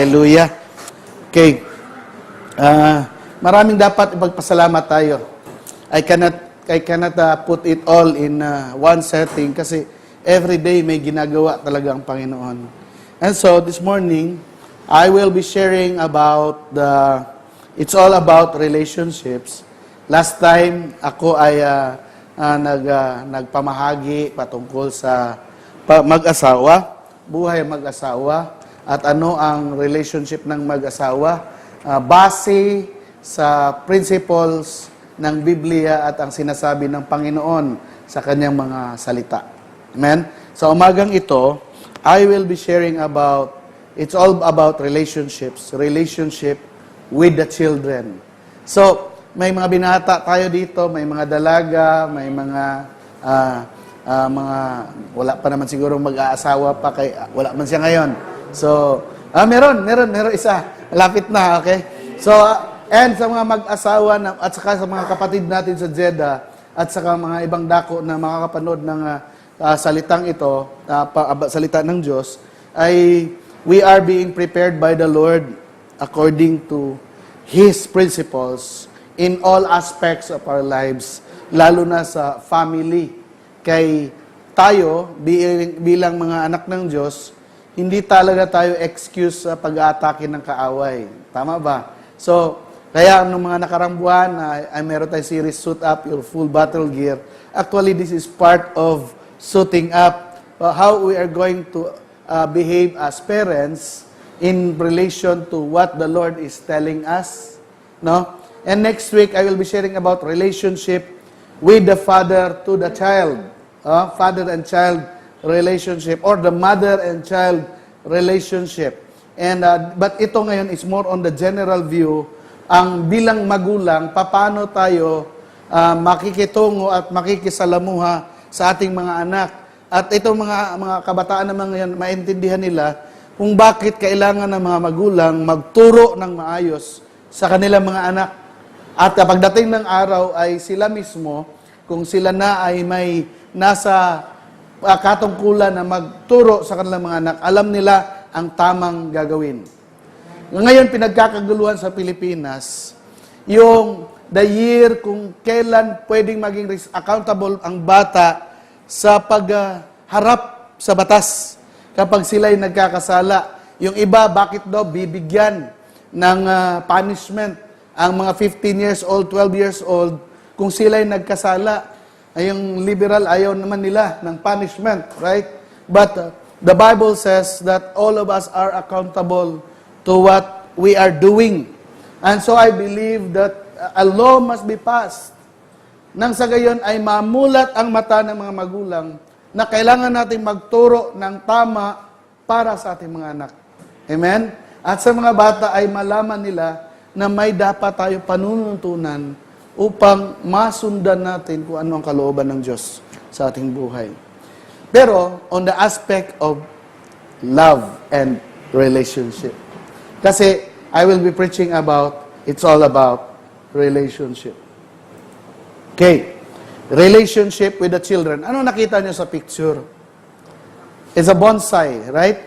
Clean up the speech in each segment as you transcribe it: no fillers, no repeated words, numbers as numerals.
Hallelujah. Okay. Maraming dapat ipagpasalamat tayo. I cannot put it all in one setting kasi every day may ginagawa talaga ang Panginoon. And so this morning, I will be sharing about it's all about relationships. Last time, ako ay nagpamahagi patungkol sa mag-asawa, buhay mag-asawa, at ano ang relationship ng mag-asawa, base sa principles ng Biblia at ang sinasabi ng Panginoon sa kanyang mga salita. Amen? Sa umagang ito, I will be sharing it's all about relationship with the children. So, may mga binata tayo dito, may mga dalaga, may mga wala pa naman siguro mag-aasawa pa, wala man siya ngayon. So, meron isa. Lapit na, okay? So, and sa mga mag-asawa at saka sa mga kapatid natin sa Jeddah at saka mga ibang dako na makakapanood ng salitang ito, salita ng Diyos, ay we are being prepared by the Lord according to His principles in all aspects of our lives, lalo na sa family. Kay tayo, bilang mga anak ng Diyos, hindi talaga tayo excuse sa pag-aatake ng kaaway. Tama ba? So, kaya nung mga nakarang buwan, meron tayong series, Suit Up Your Full Battle Gear. Actually, this is part of suiting up how we are going to behave as parents in relation to what the Lord is telling us. No? And next week, I will be sharing about relationship with the father to the child. Father and child relationship or the mother and child relationship. And but ito ngayon is more on the general view, ang bilang magulang, paano tayo makikitungo at makikisalamuha sa ating mga anak. At itong mga kabataan naman ngayon, maintindihan nila kung bakit kailangan ng mga magulang magturo ng maayos sa kanilang mga anak. At pagdating ng araw ay sila mismo, kung sila na ay may nasa katungkulan na magturo sa kanilang mga anak, alam nila ang tamang gagawin. Ngayon, pinagkakaguluhan sa Pilipinas, yung the year kung kailan pwedeng maging accountable ang bata sa pagharap sa batas kapag sila'y nagkakasala. Yung iba, bakit daw bibigyan ng punishment ang mga 15 years old, 12 years old, kung sila'y nagkasala? Ay yung liberal, ayaw naman nila ng punishment, right? But the Bible says that all of us are accountable to what we are doing. And so I believe that a law must be passed. Nang sa gayon ay mamulat ang mata ng mga magulang na kailangan natin magturo ng tama para sa ating mga anak. Amen? At sa mga bata ay malaman nila na may dapat tayo panununtunan upang masundan natin kung ano ang kalooban ng Diyos sa ating buhay. Pero, on the aspect of love and relationship. Kasi, I will be preaching about, it's all about relationship. Okay. Relationship with the children. Ano nakita nyo sa picture? It's a bonsai, right?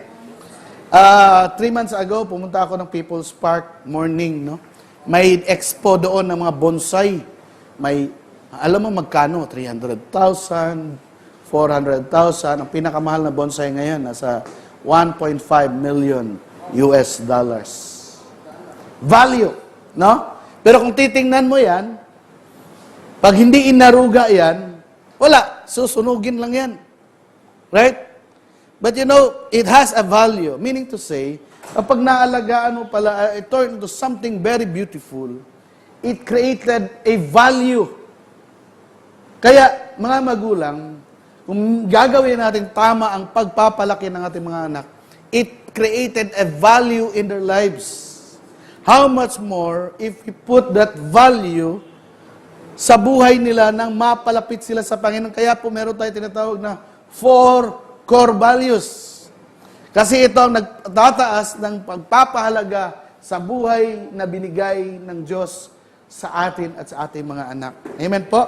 3 months ago, pumunta ako ng People's Park morning, no? May expo doon ng mga bonsai. May, alam mo magkano? 300,000, 400,000. Ang pinakamahal na bonsai ngayon, nasa 1.5 million US dollars. Value, no? Pero kung titingnan mo yan, pag hindi inaruga yan, wala, susunugin lang yan. Right? But you know, it has a value. Meaning to say, kapag naalagaan mo pala, it turned into something very beautiful. It created a value. Kaya, mga magulang, kung gagawin natin tama ang pagpapalaki ng ating mga anak, it created a value in their lives. How much more if we put that value sa buhay nila nang mapalapit sila sa Panginoon. Kaya po meron tayo tinatawag na 4 core values. Kasi ito ang nagtataas ng pagpapahalaga sa buhay na binigay ng Diyos sa atin at sa ating mga anak. Amen po?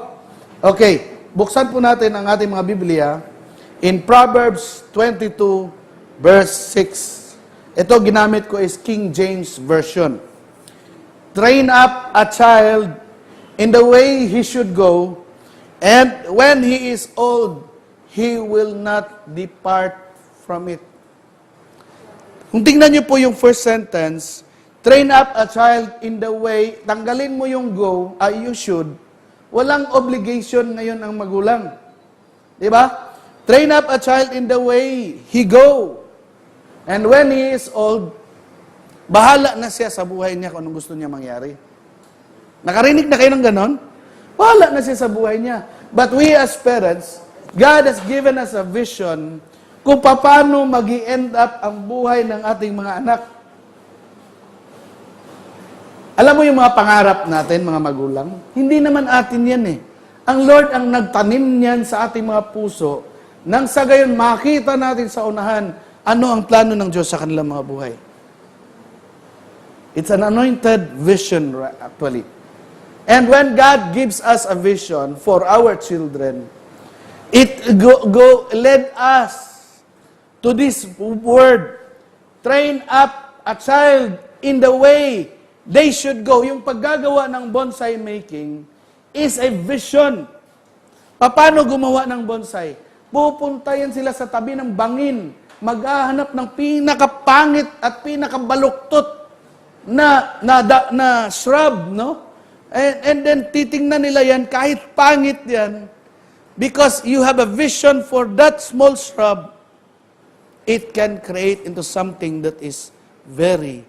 Okay, buksan po natin ang ating mga Biblia in Proverbs 22 verse 6. Ito ginamit ko is King James Version. Train up a child in the way he should go, and when he is old, he will not depart from it. Kung tingnan niyo po yung first sentence, train up a child in the way, tanggalin mo yung go, you should, walang obligation ngayon ang magulang. Di ba? Train up a child in the way he go. And when he is old, bahala na siya sa buhay niya kung anong gusto niya mangyari. Nakarinig na kayo ng ganon? Bahala na siya sa buhay niya. But we as parents, God has given us a vision kung paano mag-i-end up ang buhay ng ating mga anak. Alam mo yung mga pangarap natin, mga magulang? Hindi naman atin yan eh. Ang Lord ang nagtanim niyan sa ating mga puso nang sa gayon makita natin sa unahan ano ang plano ng Diyos sa kanilang mga buhay. It's an anointed vision actually. And when God gives us a vision for our children, it led us to this word, train up a child in the way they should go. Yung paggagawa ng bonsai making is a vision. Paano gumawa ng bonsai? Pupunta yan sila sa tabi ng bangin, maghahanap ng pinakapangit at pinakabaluktot na shrub, no? And then titingnan nila yan, kahit pangit yan, because you have a vision for that small shrub, it can create into something that is very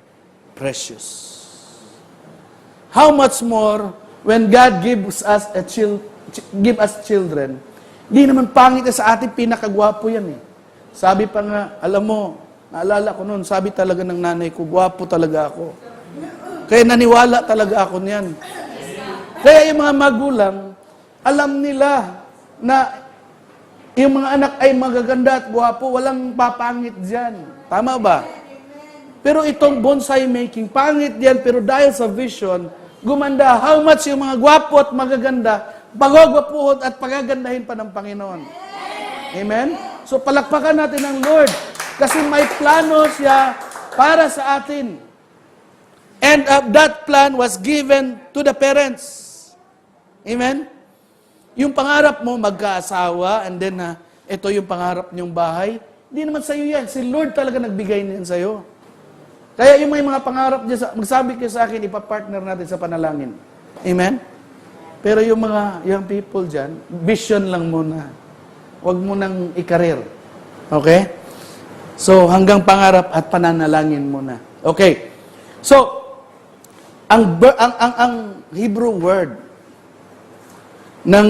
precious. How much more when God gives us children, di naman pangit sa atin, pinakagwapo yan eh. Sabi pa nga, alam mo, naalala ko noon, sabi talaga ng nanay ko, gwapo talaga ako. Kaya naniwala talaga ako niyan. Kaya yung mga magulang, alam nila na yung mga anak ay magaganda at gwapo, walang papangit dyan. Tama ba? Pero itong bonsai making, pangit yan, pero dahil sa vision, gumanda. How much yung mga gwapo at magaganda, pagwagwapuhon at pagagandahin pa ng Panginoon. Amen? So palakpakan natin ang Lord. Kasi may plano siya para sa atin. And that plan was given to the parents. Amen? Yung pangarap mo, magkaasawa, and then ito yung pangarap niyong bahay, hindi naman sa'yo yan. Si Lord talaga nagbigay niyan sa'yo. Kaya yung may mga pangarap niya, magsabi kayo sa akin, ipapartner natin sa panalangin. Amen? Pero yung mga young people dyan, vision lang muna. Huwag mo nang ikarir. Okay? So, hanggang pangarap at pananalangin muna. Okay. So, ang Hebrew word ng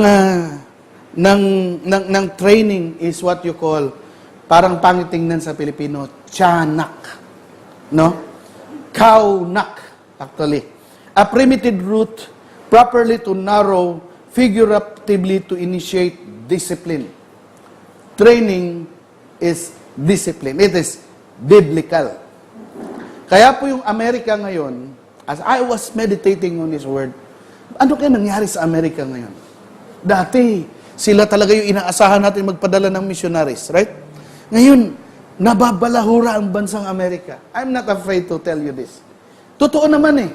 training is what you call, parang pangitingnan sa Pilipino, tiyanak. No? Kaunak, actually. A primitive root properly to narrow, figuratively to initiate discipline. Training is discipline. It is biblical. Kaya po yung Amerika ngayon, as I was meditating on this word, ano kaya nangyari sa Amerika ngayon? Dati, sila talaga yung inaasahan natin magpadala ng missionaries, right? Ngayon, nababalahura ang bansang Amerika. I'm not afraid to tell you this. Totoo naman eh.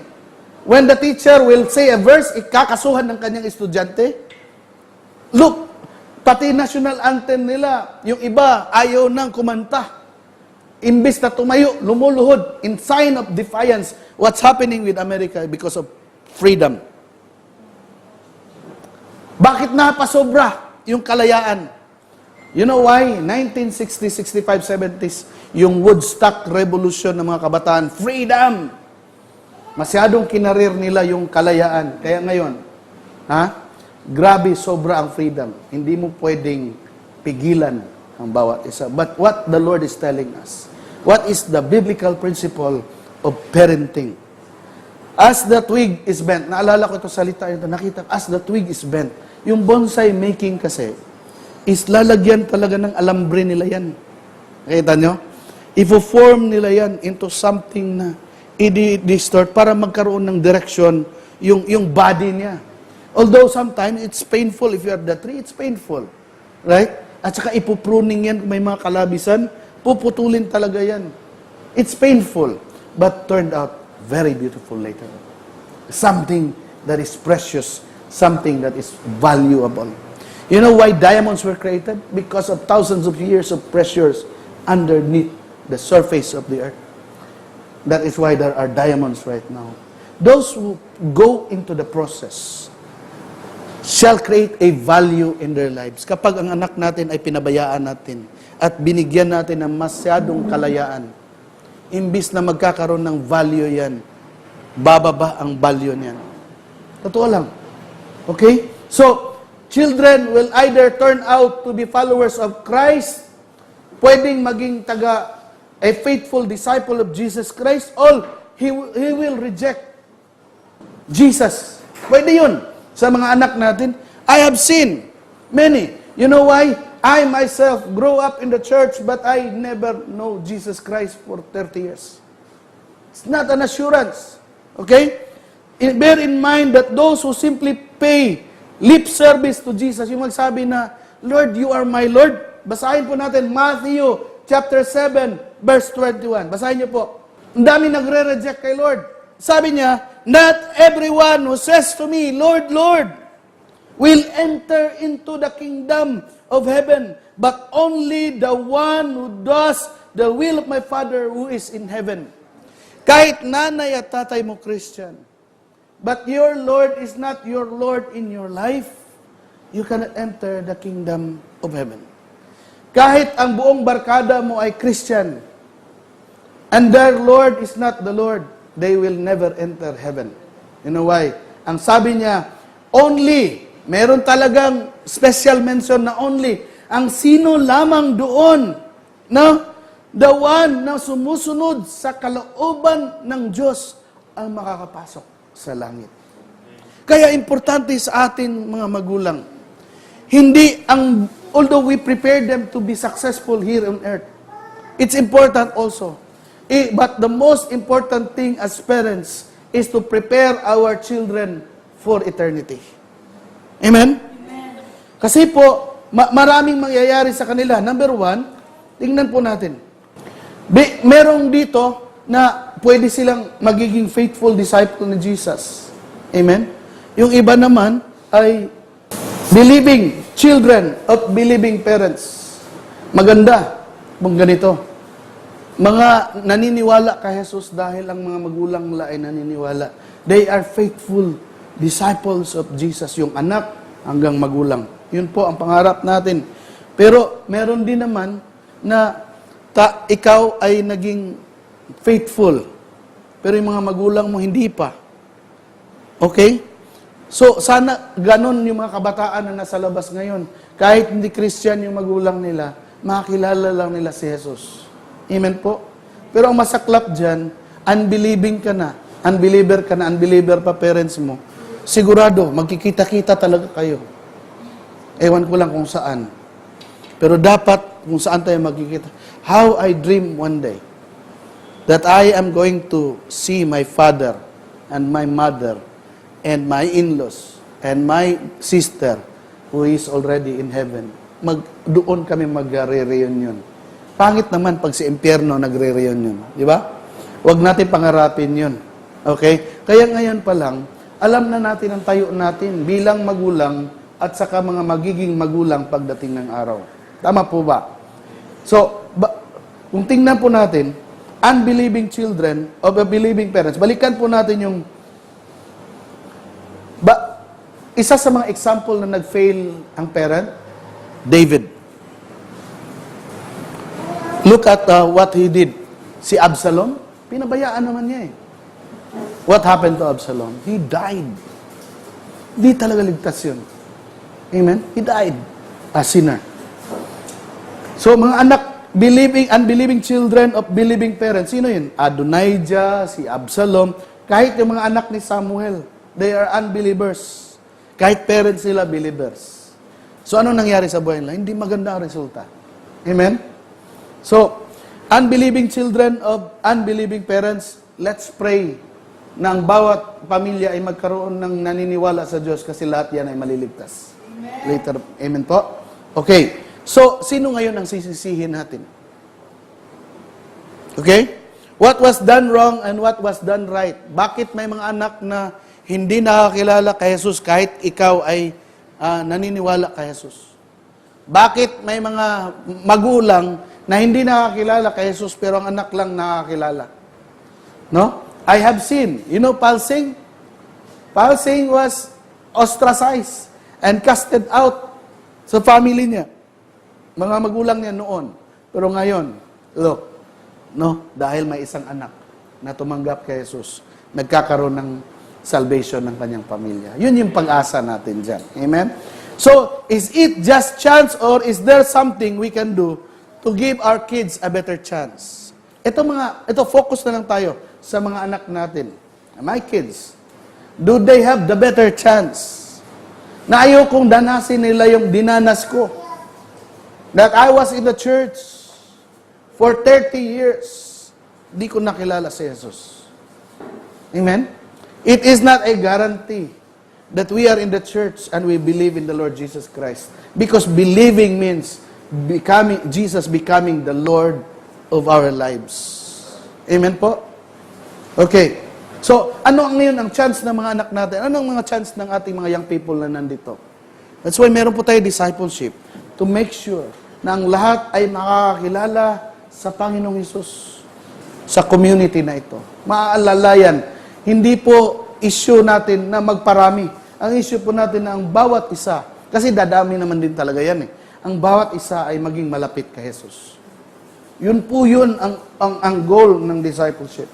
When the teacher will say a verse, ikakasuhan ng kanyang estudyante. Look, pati national anthem nila, yung iba, ayaw nang kumanta. Imbis na tumayo, lumuluhod, in sign of defiance, what's happening with America because of freedom. Bakit napasobra yung kalayaan? You know why? 1960s, 65, 70s, yung Woodstock Revolution ng mga kabataan, freedom! Masyadong kinarir nila yung kalayaan. Kaya ngayon, grabe, sobra ang freedom. Hindi mo pwedeng pigilan ang bawat isa. But what the Lord is telling us, what is the biblical principle of parenting? As the twig is bent, naalala ko ito salita ito, nakita, as the twig is bent. Yung bonsai making kasi, is lalagyan talaga ng alambre nila yan. Nakita nyo? Ifo-form nila yan into something na i-distort para magkaroon ng direction yung body niya. Although sometimes it's painful if you are the tree, it's painful. Right? At saka ipupruning yan kung may mga kalabisan, puputulin talaga yan. It's painful, but turned out very beautiful later. Something that is precious, something that is valuable. You know why diamonds were created? Because of thousands of years of pressures underneath the surface of the earth. That is why there are diamonds right now. Those who go into the process shall create a value in their lives. Kapag ang anak natin ay pinabayaan natin at binigyan natin ng masyadong kalayaan, imbis na magkakaroon ng value yan, bababa ang value niyan. Totoo lang. Okay? So, children will either turn out to be followers of Christ, pwedeng maging a faithful disciple of Jesus Christ, or he will reject Jesus. Pwede yun sa mga anak natin. I have seen many. You know why? I myself grew up in the church, but I never know Jesus Christ for 30 years. It's not an assurance. Okay? Bear in mind that those who simply pay lip service to Jesus, yung magsabi na, Lord, you are my Lord. Basahin po natin Matthew chapter 7, verse 21. Basahin niyo po. Ang dami nagre-reject kay Lord. Sabi niya, not everyone who says to me, Lord, Lord, will enter into the kingdom of heaven, but only the one who does the will of my Father who is in heaven. Kahit nanay at tatay mo Christian, but your Lord is not your Lord in your life, you cannot enter the kingdom of heaven. Kahit ang buong barkada mo ay Christian, and their Lord is not the Lord, they will never enter heaven. You know why? Ang sabi niya, only, meron talagang special mention na only, ang sino lamang doon, no? The one na sumusunod sa kalooban ng Diyos ang makakapasok sa langit. Kaya importante sa atin mga magulang, hindi although we prepare them to be successful here on earth, it's important also. But the most important thing as parents is to prepare our children for eternity. Amen? Kasi po, maraming mangyayari sa kanila. Number one, tingnan po natin. Merong dito na pwede silang magiging faithful disciple ni Jesus. Amen? Yung iba naman ay believing children of believing parents. Maganda kung ganito. Mga naniniwala kay Jesus dahil ang mga magulang nila ay naniniwala. They are faithful disciples of Jesus. Yung anak hanggang magulang. Yun po ang pangarap natin. Pero meron din naman na ikaw ay naging faithful. Pero yung mga magulang mo hindi pa. Okay? So, sana ganon yung mga kabataan na nasa labas ngayon. Kahit hindi Christian yung magulang nila, makakilala lang nila si Jesus. Amen po? Pero ang masaklap dyan, unbelieving ka na, unbeliever pa parents mo, sigurado, magkikita-kita talaga kayo. Ewan ko lang kung saan. Pero dapat, kung saan tayo magkikita. How I dream one day that I am going to see my father and my mother and my in-laws and my sister who is already in heaven. Doon kami magre-reunion. Pangit naman pag si impyerno nagre-reunion. Di ba? Huwag natin pangarapin yun. Okay? Kaya ngayon pa lang, alam na natin ang tayo natin bilang magulang at saka mga magiging magulang pagdating ng araw. Tama po ba? So, kung tingnan po natin, unbelieving children of believing parents, balikan po natin yung isa sa mga example na nag-fail ang parent, David. Look at what he did. Si Absalom, pinabayaan naman niya eh. What happened to Absalom? He died. Di talaga ligtas yun. Amen? He died a sinner. So mga anak, unbelieving children of believing parents, sino yun? Adonijah, si Absalom, kahit yung mga anak ni Samuel, they are unbelievers. Kahit parents nila, believers. So, ano nangyari sa buhay nila? Hindi maganda ang resulta. Amen? So, unbelieving children of unbelieving parents, let's pray na ang bawat pamilya ay magkaroon ng naniniwala sa Diyos kasi lahat yan ay maliligtas. Amen. Later, amen po? Okay. So, sino ngayon ang sisisihin natin? Okay? What was done wrong and what was done right. Bakit may mga anak na hindi nakakilala kay Jesus kahit ikaw ay naniniwala kay Jesus? Bakit may mga magulang na hindi nakakilala kay Jesus pero ang anak lang nakakilala? No? I have seen. You know Paul Singh? Paul Singh was ostracized and casted out sa family niya. Mga magulang niya noon. Pero ngayon, look, no, dahil may isang anak na tumanggap kay Jesus, nagkakaroon ng salvation ng kanyang pamilya. Yun yung pag-asa natin dyan. Amen? So, is it just chance or is there something we can do to give our kids a better chance? Ito focus na lang tayo sa mga anak natin. My kids, do they have the better chance? Na ayaw kong danasin nila yung dinanas ko. That I was in the church for 30 years. Di ko nakilala si Jesus. Amen? It is not a guarantee that we are in the church and we believe in the Lord Jesus Christ. Because believing means Jesus becoming the Lord of our lives. Amen po? Okay. So, ano ngayon ang chance ng mga anak natin? Ano ang mga chance ng ating mga young people na nandito? That's why meron po tayo discipleship to make sure na ang lahat ay makakakilala sa Panginoong Hesus sa community na ito. Maaalala yan. Hindi po issue natin na magparami. Ang issue po natin na ang bawat isa, kasi dadami naman din talaga yan eh, ang bawat isa ay maging malapit kay Jesus. Yun po yun ang goal ng discipleship.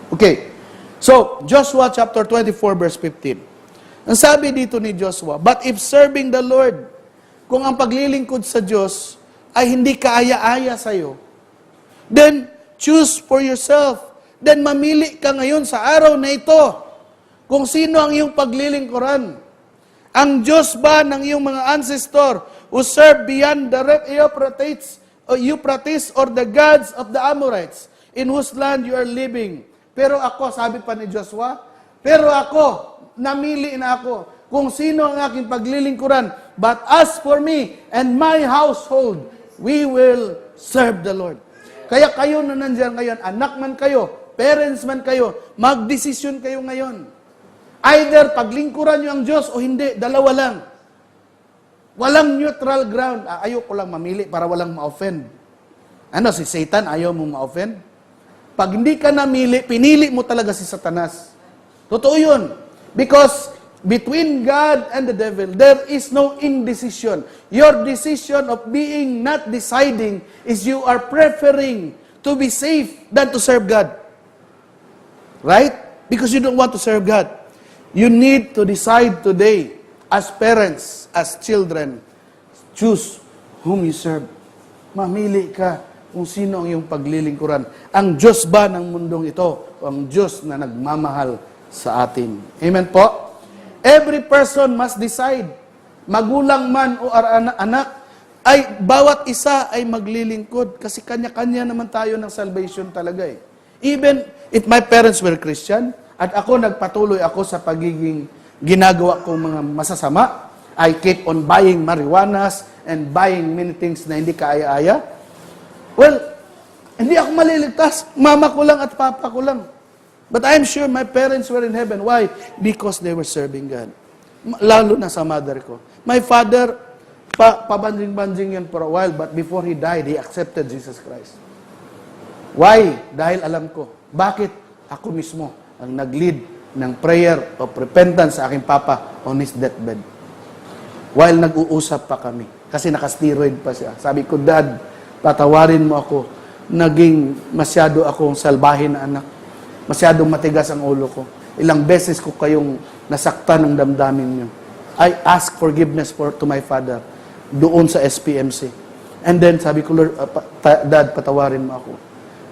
Okay. So, Joshua chapter 24 verse 15. Ang sabi dito ni Joshua, but if serving the Lord, kung ang paglilingkod sa Diyos ay hindi kaaya-aya sa'yo, then choose for yourself. Then mamili ka ngayon sa araw na ito kung sino ang iyong paglilingkuran. Ang Diyos ba ng iyong mga ancestor who served beyond the Euphrates or the gods of the Amorites in whose land you are living? Pero ako, sabi pa ni Joshua, pero ako, namili na ako kung sino ang aking paglilingkuran. But as for me and my household, we will serve the Lord. Kaya kayo na nandiyan ngayon, anak man kayo, parents man kayo, magdesisyon kayo ngayon. Either paglingkuran nyo ang Diyos o hindi, dalawa lang. Walang neutral ground. Ayoko lang mamili para walang ma-offend. Ano, si Satan, ayaw mo ma-offend? Pag hindi ka namili, pinili mo talaga si Satanas. Totoo yun. Because between God and the devil, there is no indecision. Your decision of being not deciding is you are preferring to be safe than to serve God. Right? Because you don't want to serve God. You need to decide today, as parents, as children, choose whom you serve. Mamili ka kung sino ang iyong paglilingkuran. Ang Diyos ba ng mundong ito o ang Diyos na nagmamahal sa atin? Amen po? Every person must decide, magulang man o anak, ay bawat isa ay maglilingkod kasi kanya-kanya naman tayo ng salvation talaga eh. Even if my parents were Christian at ako nagpatuloy ako sa pagiging ginagawa kong mga masasama, I keep on buying marijuanas and buying many things na hindi kaaya-aya, well, hindi ako maliligtas. Mama ko lang at papa ko lang. But I'm sure my parents were in heaven. Why? Because they were serving God. Lalo na sa mother ko. My father, pabanjing-banjing yan for a while, but before he died, he accepted Jesus Christ. Why? Dahil alam ko. Bakit? Ako mismo ang nag-lead ng prayer of repentance sa aking papa on his deathbed. While nag-uusap pa kami. Kasi naka-steroid pa siya. Sabi ko, Dad, patawarin mo ako. Naging masyado akong salbahin na anak. Masyadong matigas ang ulo ko. Ilang beses ko kayong nasaktan ng damdamin niyo. I ask forgiveness to my father doon sa SPMC. And then sabi ko, Lord, Dad, patawarin mo ako.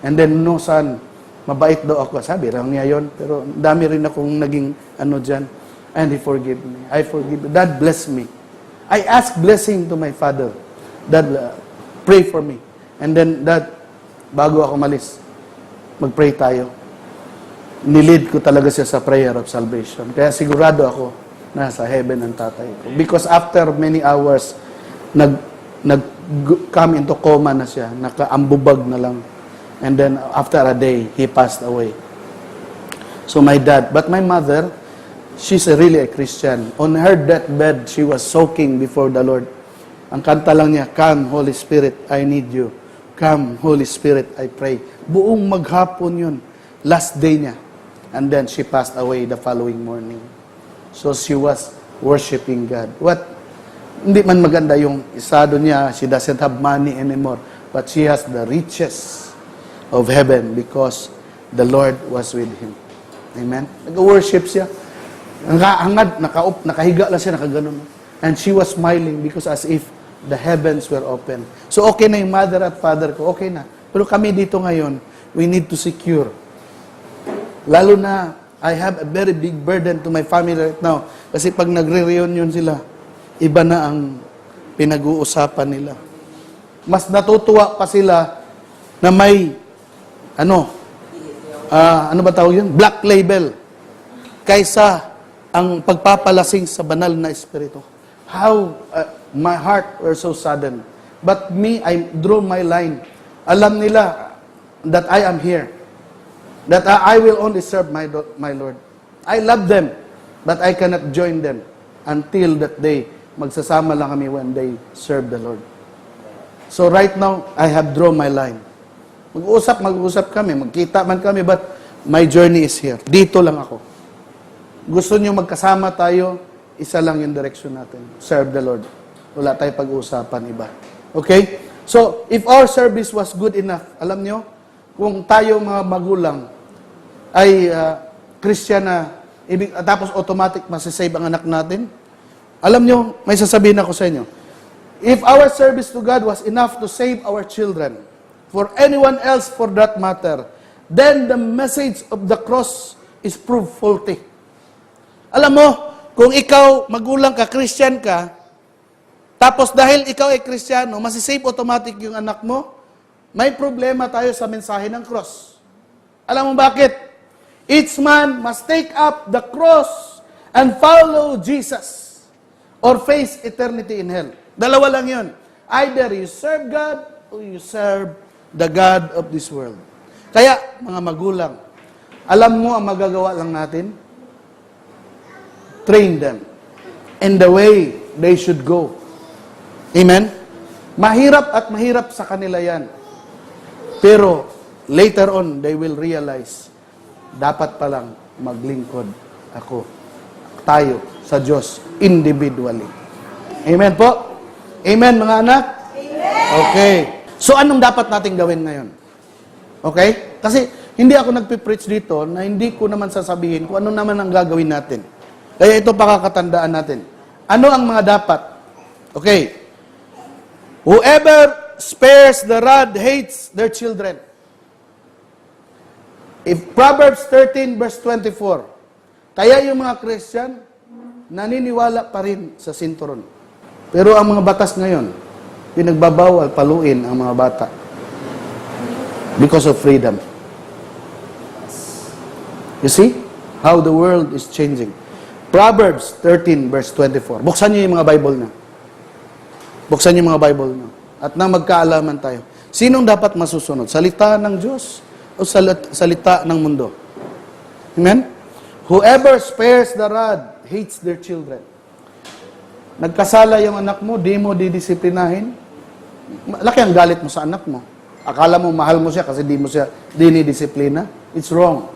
And then, no son, mabait daw ako. Sabi lang niya yon, pero dami rin akong naging dyan. And he forgive me. I forgive. Dad, bless me. I ask blessing to my father. Dad, pray for me. And then, Dad, bago ako malis, mag-pray tayo. Nilid ko talaga siya sa prayer of salvation. Kaya sigurado ako, nasa heaven ang tatay ko. Because after many hours, nag-come into coma na siya. Nakaambubag na lang. And then after a day, he passed away. So my dad, but my mother, she's really a Christian. On her deathbed, she was soaking before the Lord. Ang kanta lang niya, "Come, Holy Spirit, I need you. Come, Holy Spirit, I pray." Buong maghapon yun. Last day niya. And then she passed away the following morning. So she was worshiping God. Hindi man maganda yung estado niya, she doesn't have money anymore, but she has the riches of heaven because the Lord was with him. Amen? Nag-worship siya. Nakahangad, nakahiga lang siya, nakaganon. And she was smiling because as if the heavens were open. So okay na yung mother at father ko, okay na. Pero kami dito ngayon, we need to secure. Lalo na, I have a very big burden to my family right now. Kasi pag nagre-reunion sila, iba na ang pinag-uusapan nila. Mas natutuwa pa sila na may, ano ba tawag yun? Black label. Kaysa ang pagpapalasing sa banal na espiritu. How my heart were so saddened. But me, I drew my line. Alam nila that I am here. That I will only serve my Lord. I love them, but I cannot join them until that day. Magsasama lang kami when they serve the Lord. So right now, I have drawn my line. Mag-uusap kami, magkita man kami, but my journey is here. Dito lang ako. Gusto niyo magkasama tayo, isa lang yung direction natin. Serve the Lord. Wala tayong pag-uusapan iba. Okay? So, if our service was good enough, alam niyo, kung tayo mga magulang ay Christian na, tapos automatic masasave ang anak natin, alam niyo, may sasabihin ako sa inyo, if our service to God was enough to save our children, for anyone else for that matter, then the message of the cross is proved faulty. Alam mo, kung ikaw, magulang ka, Christian ka, tapos dahil ikaw ay Kristiyano, masisave automatic yung anak mo, may problema tayo sa mensahe ng cross. Alam mo bakit? Each man must take up the cross and follow Jesus or face eternity in hell. Dalawa lang yun. Either you serve God or you serve the God of this world. Kaya, mga magulang, alam mo ang magagawa lang natin? Train them in the way they should go. Amen? Mahirap at mahirap sa kanila yan. Pero, later on, they will realize, dapat palang maglingkod tayo sa Diyos individually. Amen po? Amen, mga anak? Amen! Okay. So, anong dapat nating gawin ngayon? Okay? Kasi, hindi ako nagpipreach dito na hindi ko naman sasabihin kung ano naman ang gagawin natin. Kaya ito pakakatandaan natin. Ano ang mga dapat? Okay. Whoever spares the rod hates their children. If Proverbs 13 verse 24, kaya yung mga Christian, naniniwala pa rin sa sinturon. Pero ang mga batas ngayon, pinagbabawal paluin ang mga bata. Because of freedom. You see how the world is changing. Proverbs 13 verse 24. Buksan niyo yung mga Bible na. Buksan niyo yung mga Bible na. At nang magkaalaman tayo. Sinong dapat masusunod? Salita ng Diyos o salita ng mundo? Amen? Whoever spares the rod hates their children. Nagkasala yung anak mo, di mo didisiplinahin. Laki ang galit mo sa anak mo. Akala mo mahal mo siya kasi di mo siya dinidisiplina. It's wrong.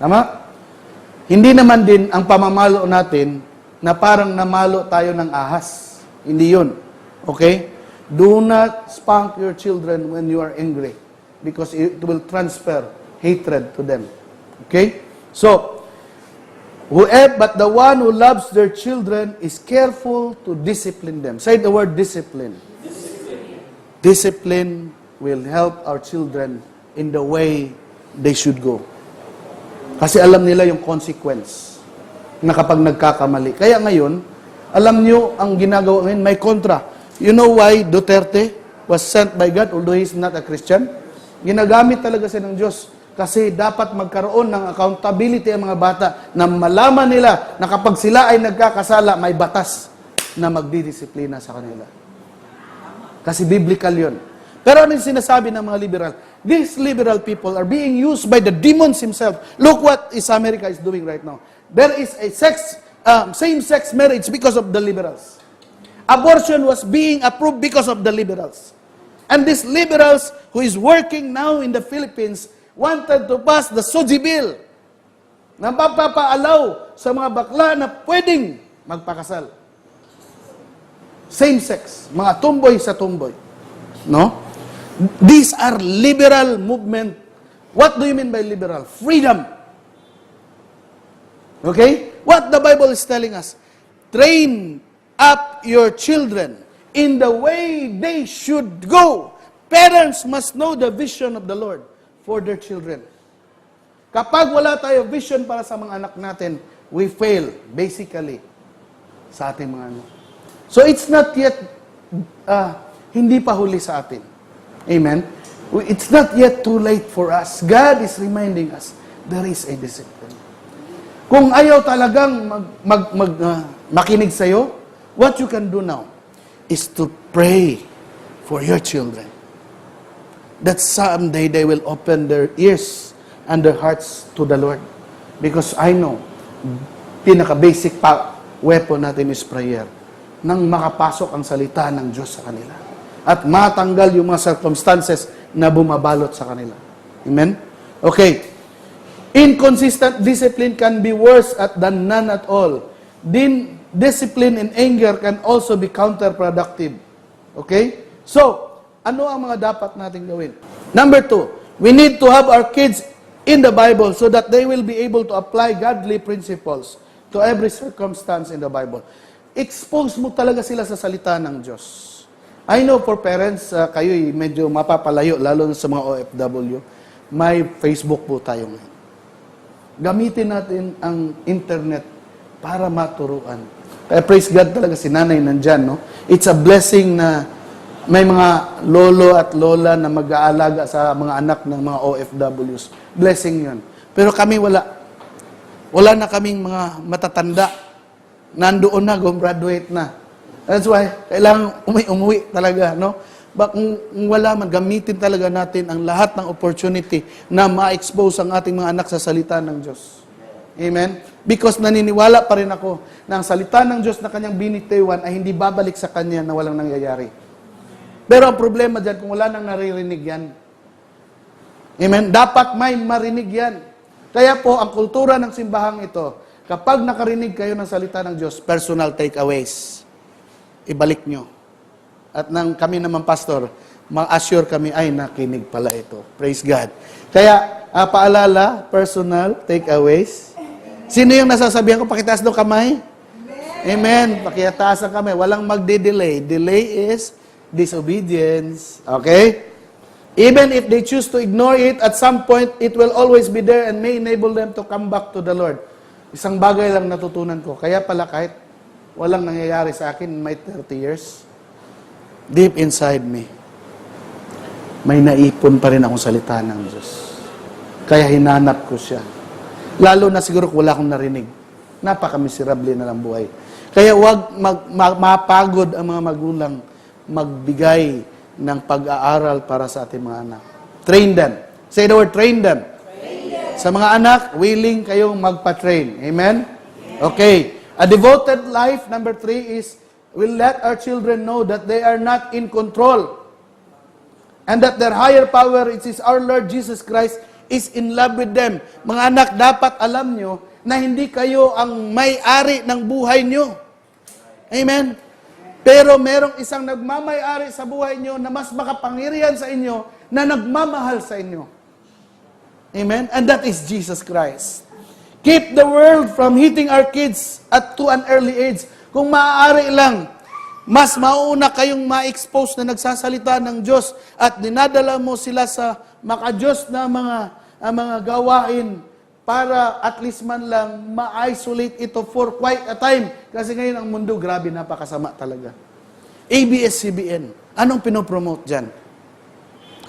Tama? Hindi naman din ang pamamalo natin na parang namalo tayo ng ahas. Hindi yun. Okay? Do not spank your children when you are angry because it will transfer hatred to them. Okay? So, but the one who loves their children is careful to discipline them. Say the word discipline. Discipline will help our children in the way they should go. Kasi alam nila yung consequence na kapag nagkakamali. Kaya ngayon, alam nyo ang ginagawa ngayon, may kontra. You know why Duterte was sent by God, although he's not a Christian? Ginagamit talaga siya ng Diyos. Kasi dapat magkaroon ng accountability ang mga bata na malaman nila na kapag sila ay nagkakasala, may batas na magdidisiplina sa kanila. Kasi biblical yun. Pero ano yung sinasabi ng mga liberal? these liberal people are being used by the demons himself. Look what America is doing right now. There is a same-sex marriage because of the liberals. Abortion was being approved because of the liberals. And these liberals who is working now in the Philippines wanted to pass the SOGI bill na papapaalaw sa mga bakla na pwedeng magpakasal. Same sex, mga tumboy sa tumboy. No? These are liberal movement. What do you mean by liberal? Freedom. Okay? What the Bible is telling us, train up your children in the way they should go. Parents must know the vision of the Lord for their children. Kapag wala tayo vision para sa mga anak natin, we fail, basically, sa ating mga anak. So it's not yet, hindi pa huli sa atin. Amen? It's not yet too late for us. God is reminding us, there is a discipline. Kung ayaw talagang makinig sa'yo, what you can do now is to pray for your children. That someday they will open their ears and their hearts to the Lord. Because I know, pinaka-basic weapon natin is prayer. Nang makapasok ang salita ng Diyos sa kanila. At matanggal yung mga circumstances na bumabalot sa kanila. Amen? Okay. Inconsistent discipline can be worse than none at all. Discipline in anger can also be counterproductive. Okay? So, ano ang mga dapat nating gawin? Number 2, we need to have our kids in the Bible so that they will be able to apply godly principles to every circumstance in the Bible. Expose mo talaga sila sa salita ng Diyos. I know for parents, kayo'y medyo mapapalayo, lalo na sa mga OFW, may Facebook po tayo ngayon. Gamitin natin ang internet para maturuan. Kaya praise God talaga si nanay nandyan, no? It's a blessing na may mga lolo at lola na mag-aalaga sa mga anak ng mga OFWs. Blessing yun. Pero kami wala. Wala na kaming mga matatanda. Nandoon na, gumraduate na. That's why, kailangan umuwi talaga, no? Kung wala man, gamitin talaga natin ang lahat ng opportunity na ma-expose ang ating mga anak sa salita ng Diyos. Amen? Because naniniwala pa rin ako na ang salita ng Diyos na kanyang binitiwan ay hindi babalik sa kanya na walang nangyayari. Pero ang problema dyan, kung wala nang naririnig yan. Amen? Dapat may marinig yan. Kaya po, ang kultura ng simbahang ito, kapag nakarinig kayo ng salita ng Diyos, personal takeaways, ibalik nyo. At nang kami naman, pastor, ma-assure kami, ay, nakinig pala ito. Praise God. Kaya, paalala, personal takeaways. Sino yung nasasabihan ko? Pakitaas ng kamay. Amen. Pakitaas ang kamay. Walang magde-delay. Delay is disobedience. Okay? Even if they choose to ignore it, at some point, it will always be there and may enable them to come back to the Lord. Isang bagay lang natutunan ko. Kaya pala kahit walang nangyayari sa akin in my 30 years, deep inside me, may naipon pa rin akong salita ng Diyos. Kaya hinanap ko siya. Lalo na siguro kung wala akong narinig. Napaka-miserable na lang buhay. Kaya huwag mapagod ang mga magulang magbigay ng pag-aaral para sa ating mga anak. Train them. Say the word, train them. Sa mga anak, willing kayong magpa-train. Amen? Okay. A devoted life, number 3 is, will let our children know that they are not in control. And that their higher power, it is our Lord Jesus Christ, is in love with them. Mga anak, dapat alam nyo na hindi kayo ang may-ari ng buhay nyo. Amen? Pero merong isang nagmamay-ari sa buhay nyo na mas makapangyarihan sa inyo na nagmamahal sa inyo. Amen? And that is Jesus Christ. Keep the world from hitting our kids to an early age. Kung maaari lang, mas mauna kayong ma-expose na nagsasalita ng Diyos at dinadala mo sila sa maka-Diyos na mga gawain para at least man lang ma-isolate ito for quite a time. Kasi ngayon ang mundo, grabe, napakasama talaga. ABS-CBN, anong pinopromote dyan?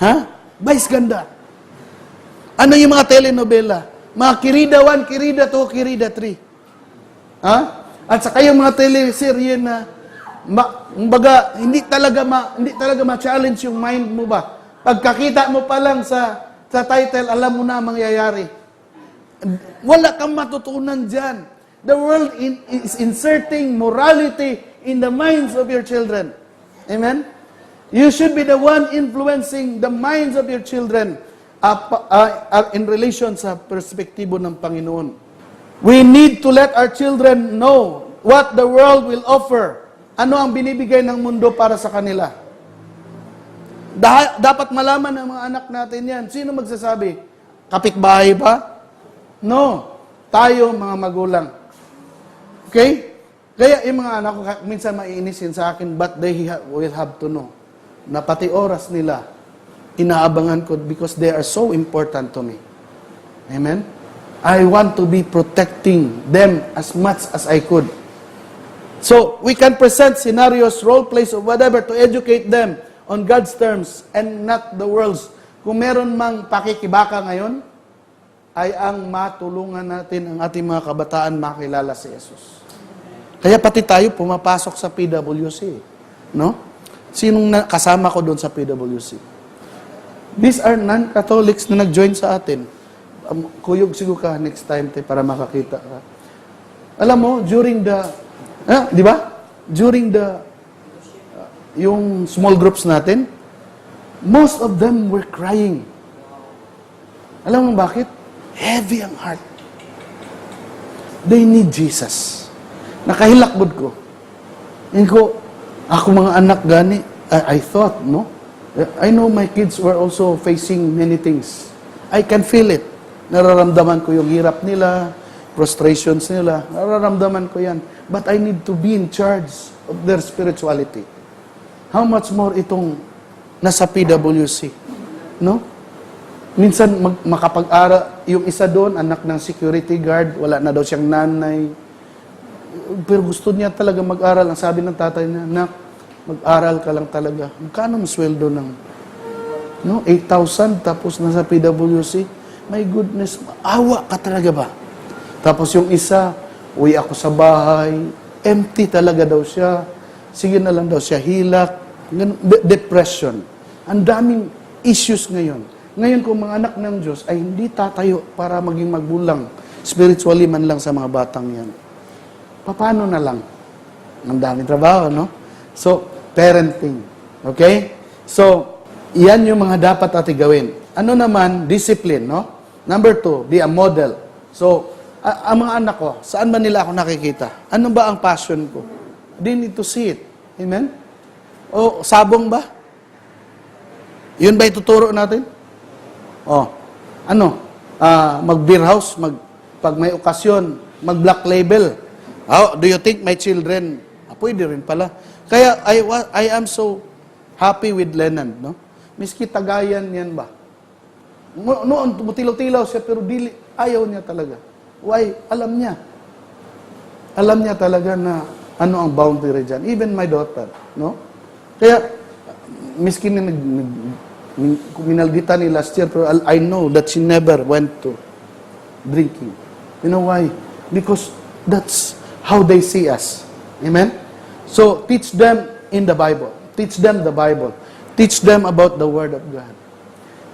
Ha? Vice ganda. Ano yung mga telenovela? Mga Kirida 1, Kirida 2, Kirida 3. Ha? At saka yung mga teleserye na hindi talaga ma-challenge yung mind mo ba? Pagkakita mo pa lang sa title, alam mo na ang mangyayari. Wala kang matutunan dyan. The world is inserting morality in the minds of your children. Amen? You should be the one influencing the minds of your children in relation sa perspektibo ng Panginoon. We need to let our children know what the world will offer. Ano ang binibigay ng mundo para sa kanila. Dapat malaman ng mga anak natin yan. Sino magsasabi? Kapitbahay ba? No. Tayo, mga magulang. Okay? Kaya yung mga anak ko, minsan maiinisin sa akin, but they will have to know na pati oras nila, inaabangan ko because they are so important to me. Amen? I want to be protecting them as much as I could. So, we can present scenarios, role plays, or whatever to educate them on God's terms and not the world's. Kung meron mang pakikibaka ngayon, ay ang matulungan natin ang ating mga kabataan makilala si Jesus. Kaya pati tayo pumapasok sa PWC. No? Sinong kasama ko doon sa PWC? These are non-Catholics na nag-join sa atin. Kuyog siguro ka next time para makakita ka. Alam mo, during the, di ba? During the, yung small groups natin, most of them were crying. Alam mo bakit? Heavy ang heart. They need Jesus. Nakahilakbod ko. Hindi ko, ako mga anak gani, I thought, no? I know my kids were also facing many things. I can feel it. Nararamdaman ko yung hirap nila, frustrations nila. Nararamdaman ko yan. But I need to be in charge of their spirituality. How much more itong nasa PWC? No? Minsan makapag-aral, yung isa doon, anak ng security guard, wala na daw siyang nanay. Pero gusto niya talaga mag-aral. Ang sabi ng tatay niya, "Nak, mag-aral ka lang talaga." Magkano ang sweldo ng 8,000 tapos nasa PWC? My goodness, awa ka talaga ba? Tapos yung isa, uwi ako sa bahay, empty talaga daw siya. Sige na lang daw siya, hilak, depression. Ang daming issues ngayon. Ngayon kung mga anak ng Diyos ay hindi tatayo para maging magbulang spiritually man lang sa mga batang yan. Paano na lang? Ang daming trabaho, no? So, parenting. Okay? So, yan yung mga dapat natin gawin. Ano naman? Discipline, no? Number 2, be a model. So, ang mga anak ko, saan ba nila ako nakikita? Ano ba ang passion ko? They need to see it. Amen? O, sabong ba? Yun ba ituturo natin? O, ano? Mag-beer house, pag may okasyon, mag-black label. Oh, do you think my children, pwede rin pala. Kaya I am so happy with Lennon, no? Miski tagayan yan ba? Noon, tumutilaw-tilaw siya, pero ayaw niya talaga. Why? Alam niya. Alam niya talaga na ano ang boundary dyan. Even my daughter, no? Kaya, miski minalgita ni last year, pero I know that she never went to drinking. You know why? Because that's how they see us. Amen? So, teach them in the Bible. Teach them the Bible. Teach them about the Word of God.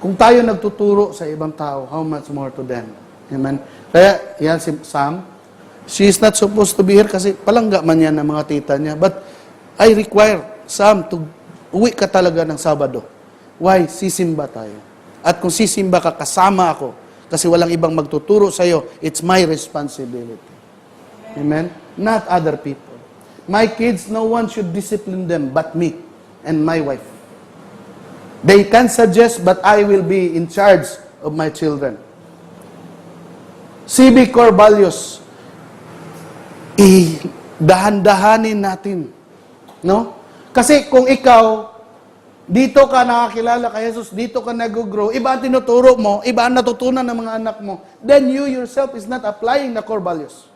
Kung tayo nagtuturo sa ibang tao, how much more to them? Amen? Kaya, yan si Sam, she is not supposed to be here kasi palangga man yan ng mga tita niya. But, I require Sam to uwi ka talaga ng Sabado. Why? Sisimba tayo. At kung sisimba ka, kasama ako. Kasi walang ibang magtuturo sa'yo. It's my responsibility. Amen? Not other people. My kids, no one should discipline them but me and my wife. They can suggest, but I will be in charge of my children. CB core values. Dahan-dahanin natin. No? Kasi kung ikaw, dito ka nakakilala kay Jesus, dito ka nag-grow, iba ang tinuturo mo, iba ang natutunan ng mga anak mo, then you yourself is not applying the core values.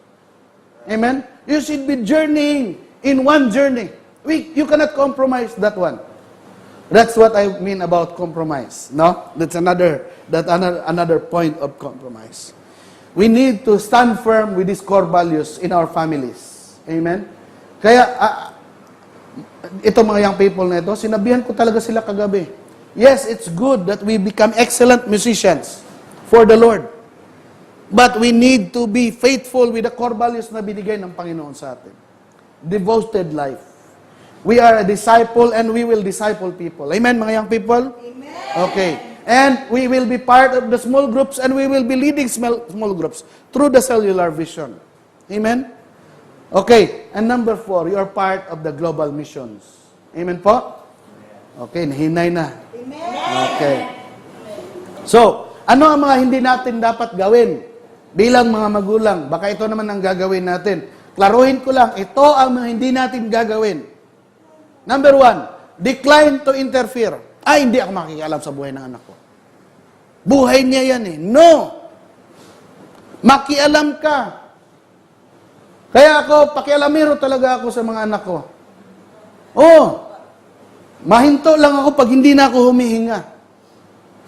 Amen? You should be journeying in one journey. You cannot compromise that one. That's what I mean about compromise. No? That's another point of compromise. We need to stand firm with these core values in our families. Amen? Kaya, ito mga young people na ito, sinabihan ko talaga sila kagabi. Yes, it's good that we become excellent musicians for the Lord. But we need to be faithful with the core values na binigay ng Panginoon sa atin. Devoted life. We are a disciple and we will disciple people. Amen, mga young people? Amen. Okay. And we will be part of the small groups and we will be leading small groups through the cellular vision. Amen? Okay. And number 4, you are part of the global missions. Amen po? Okay, nahinay na. Okay. So, ano ang mga hindi natin dapat gawin bilang mga magulang? Baka ito naman ang gagawin natin. Klaruhin ko lang, ito ang mga hindi natin gagawin. Number 1, decline to interfere. Ay, hindi ako makikialam sa buhay ng anak ko. Buhay niya yan eh. No! Makialam ka. Kaya ako, pakialamero talaga ako sa mga anak ko. Oh! Mahinto lang ako pag hindi na ako humihinga.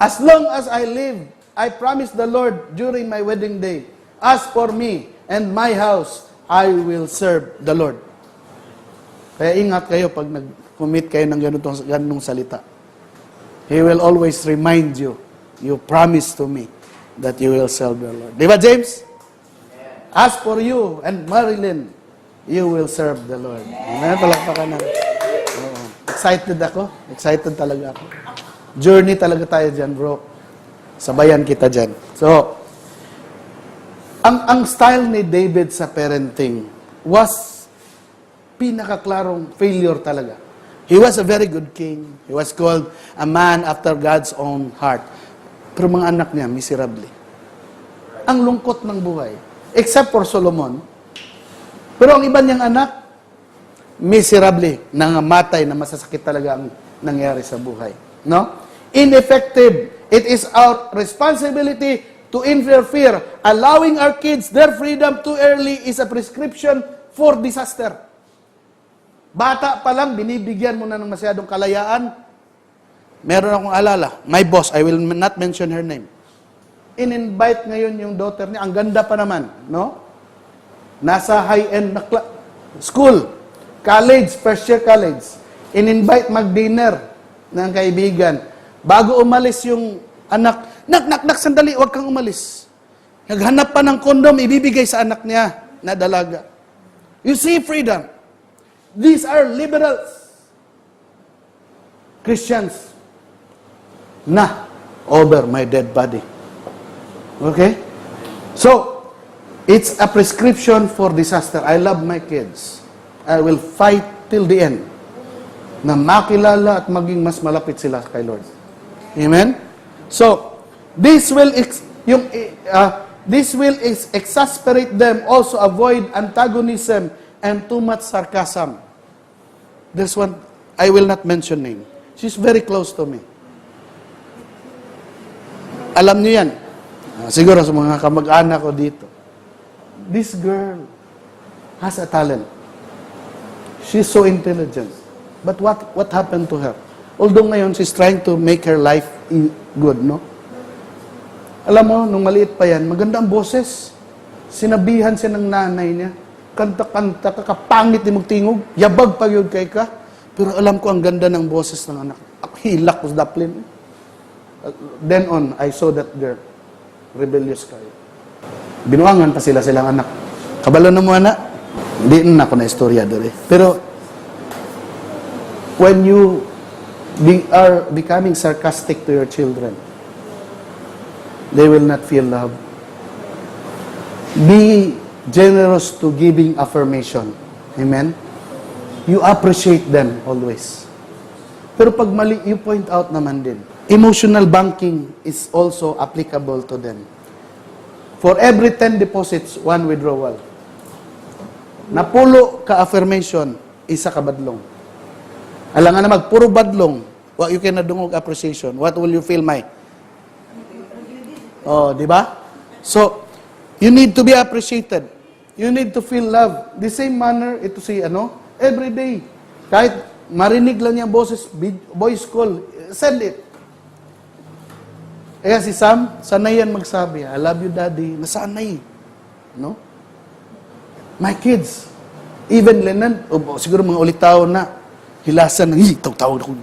As long as I live, I promise the Lord during my wedding day, as for me and my house, I will serve the Lord. Kaya ingat kayo pag nag-commit kayo ng ganitong salita. He will always remind you, you promise to me that you will serve the Lord. Di ba, James? As for you and Marilyn, you will serve the Lord. Amen? Palakpakan na. Excited ako. Excited talaga ako. Journey talaga tayo dyan, bro. Sabayan kita dyan. So, ang style ni David sa parenting was pinakaklarong failure talaga. He was a very good king. He was called a man after God's own heart. Pero mga anak niya, miserably. Ang lungkot ng buhay. Except for Solomon. Pero ang iba niyang anak, miserably, nangamatay na masasakit talaga ang nangyari sa buhay. No? Ineffective. It is our responsibility to interfere. Allowing our kids their freedom too early is a prescription for disaster. Bata pa lang, binibigyan mo na ng masyadong kalayaan. Meron akong alala. My boss, I will not mention her name. In-invite ngayon yung daughter niya. Ang ganda pa naman, no? Nasa high-end na school. College, first year college. In-invite mag-dinner ng kaibigan. Bago umalis yung anak, nak, sandali, huwag kang umalis. Naghanap pa ng kondom, ibibigay sa anak niya na dalaga. You see freedom. These are liberals. Christians. Na, over my dead body. Okay? So, it's a prescription for disaster. I love my kids. I will fight till the end na makilala at maging mas malapit sila kay Lord. Amen? So, this will exasperate them, also avoid antagonism and too much sarcasm. This one, I will not mention name. She's very close to me. Alam niyo yan. Siguro sa mga kamag-anak ko dito. This girl has a talent. She's so intelligent. But what happened to her? Although ngayon, she's trying to make her life good, no? Alam mo, nung maliit pa yan, maganda ang boses. Sinabihan siya ng nanay niya. Kanta-kanta, kakapangit ni magtingog. Yabag pa yun kay ka. Pero alam ko, ang ganda ng boses ng anak. Ako hilak ko sa daplin. Then on, I saw that girl. Rebellious kayo. Binuangan pa silang anak. Kabalo na mo, anak. Hindi na ako na istorya doon eh. Pero, when you are becoming sarcastic to your children, they will not feel love. Be generous to giving affirmation. Amen? You appreciate them always. Pero pag mali, you point out naman din. Emotional banking is also applicable to them. For every 10 deposits, 1 withdrawal. Napulo ka affirmation, isa ka badlong. Alam nga na puro badlong, what you cannot dungog appreciation. What will you feel, May? Oh, di ba? So, you need to be appreciated. You need to feel love. The same manner, ito si, every day. Kahit marinig lang niya boses, voice call, send it. Kaya si Sam, sanay yan magsabi, I love you, Daddy. Nasanay. No? My kids, even Lenan, siguro mga ulitaw na, hilasan, tawag ako,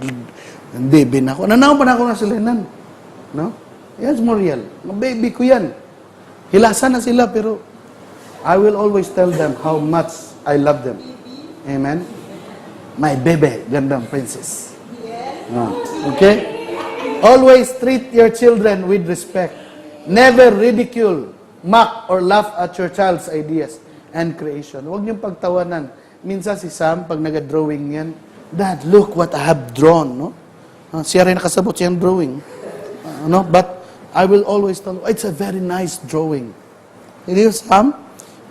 Hindi, binako. Nanaw pa na ako na sila nan. No? Yan, Muriel. Mga baby ko yan. Hilasan na sila, pero I will always tell them how much I love them. Amen? My baby, gandang princess. Okay? Always treat your children with respect. Never ridicule, mock, or laugh at your child's ideas and creation. Huwag niyong pagtawanan. Minsan si Sam, pag nag-drawing yan, Dad, look what I have drawn. No? Siya rin nakasabot siyang drawing. No? But I will always tell you, it's a very nice drawing. Sam,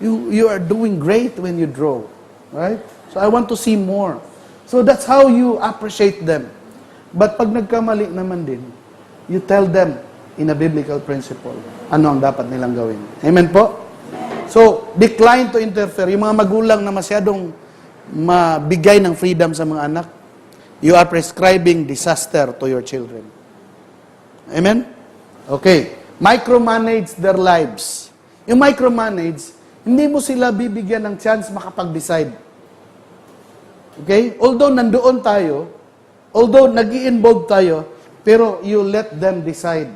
you are doing great when you draw. Right? So I want to see more. So that's how you appreciate them. But pag nagkamali naman din, you tell them in a biblical principle, ano ang dapat nilang gawin. Amen po? So, decline to interfere. Yung mga magulang na masyadong mabigay ng freedom sa mga anak, you are prescribing disaster to your children. Amen? Okay. Micromanage their lives. Yung micromanage, hindi mo sila bibigyan ng chance makapag-decide. Okay? Although nandoon tayo, although nag-i-involve tayo, pero you let them decide.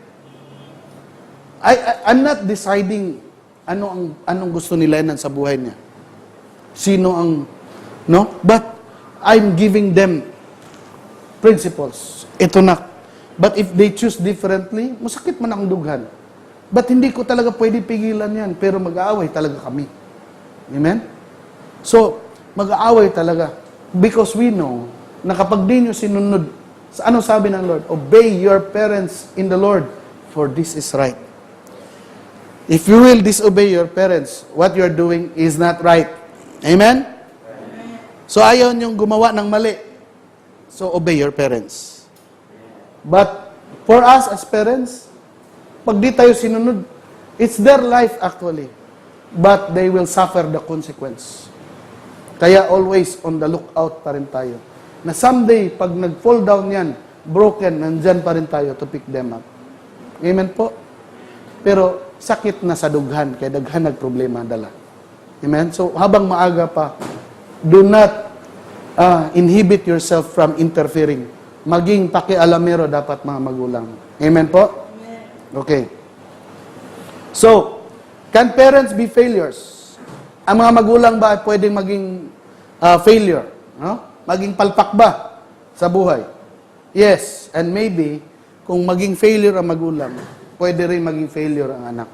I'm not deciding anong gusto nila yan sa buhay niya. Sino ang, no? But I'm giving them principles. Ito na. But if they choose differently, masakit man ang dughan. But hindi ko talaga pwede pigilan yan, pero mag-aaway talaga kami. Amen? So, mag-aaway talaga. Because we know na kapag di nyo sinunod, ano sabi ng Lord? Obey your parents in the Lord, for this is right. If you will disobey your parents, what you're doing is not right. Amen? So ayaw niyong gumawa ng mali. So obey your parents. But for us as parents, pag di tayo sinunod, it's their life actually. But they will suffer the consequence. Kaya always on the lookout pa rin tayo. Na someday, pag nag-fall down yan, broken, nandyan pa rin tayo to pick them up. Amen po? Pero sakit na sa dughan, kaya daghan nagproblema dala. Amen? So, habang maaga pa, do not inhibit yourself from interfering. Maging pakialamero dapat mga magulang. Amen po? Okay. So, can parents be failures? Ang mga magulang ba pwedeng maging failure? No? Maging palpak ba sa buhay? Yes, and maybe, kung maging failure ang magulang, pwede rin maging failure ang anak.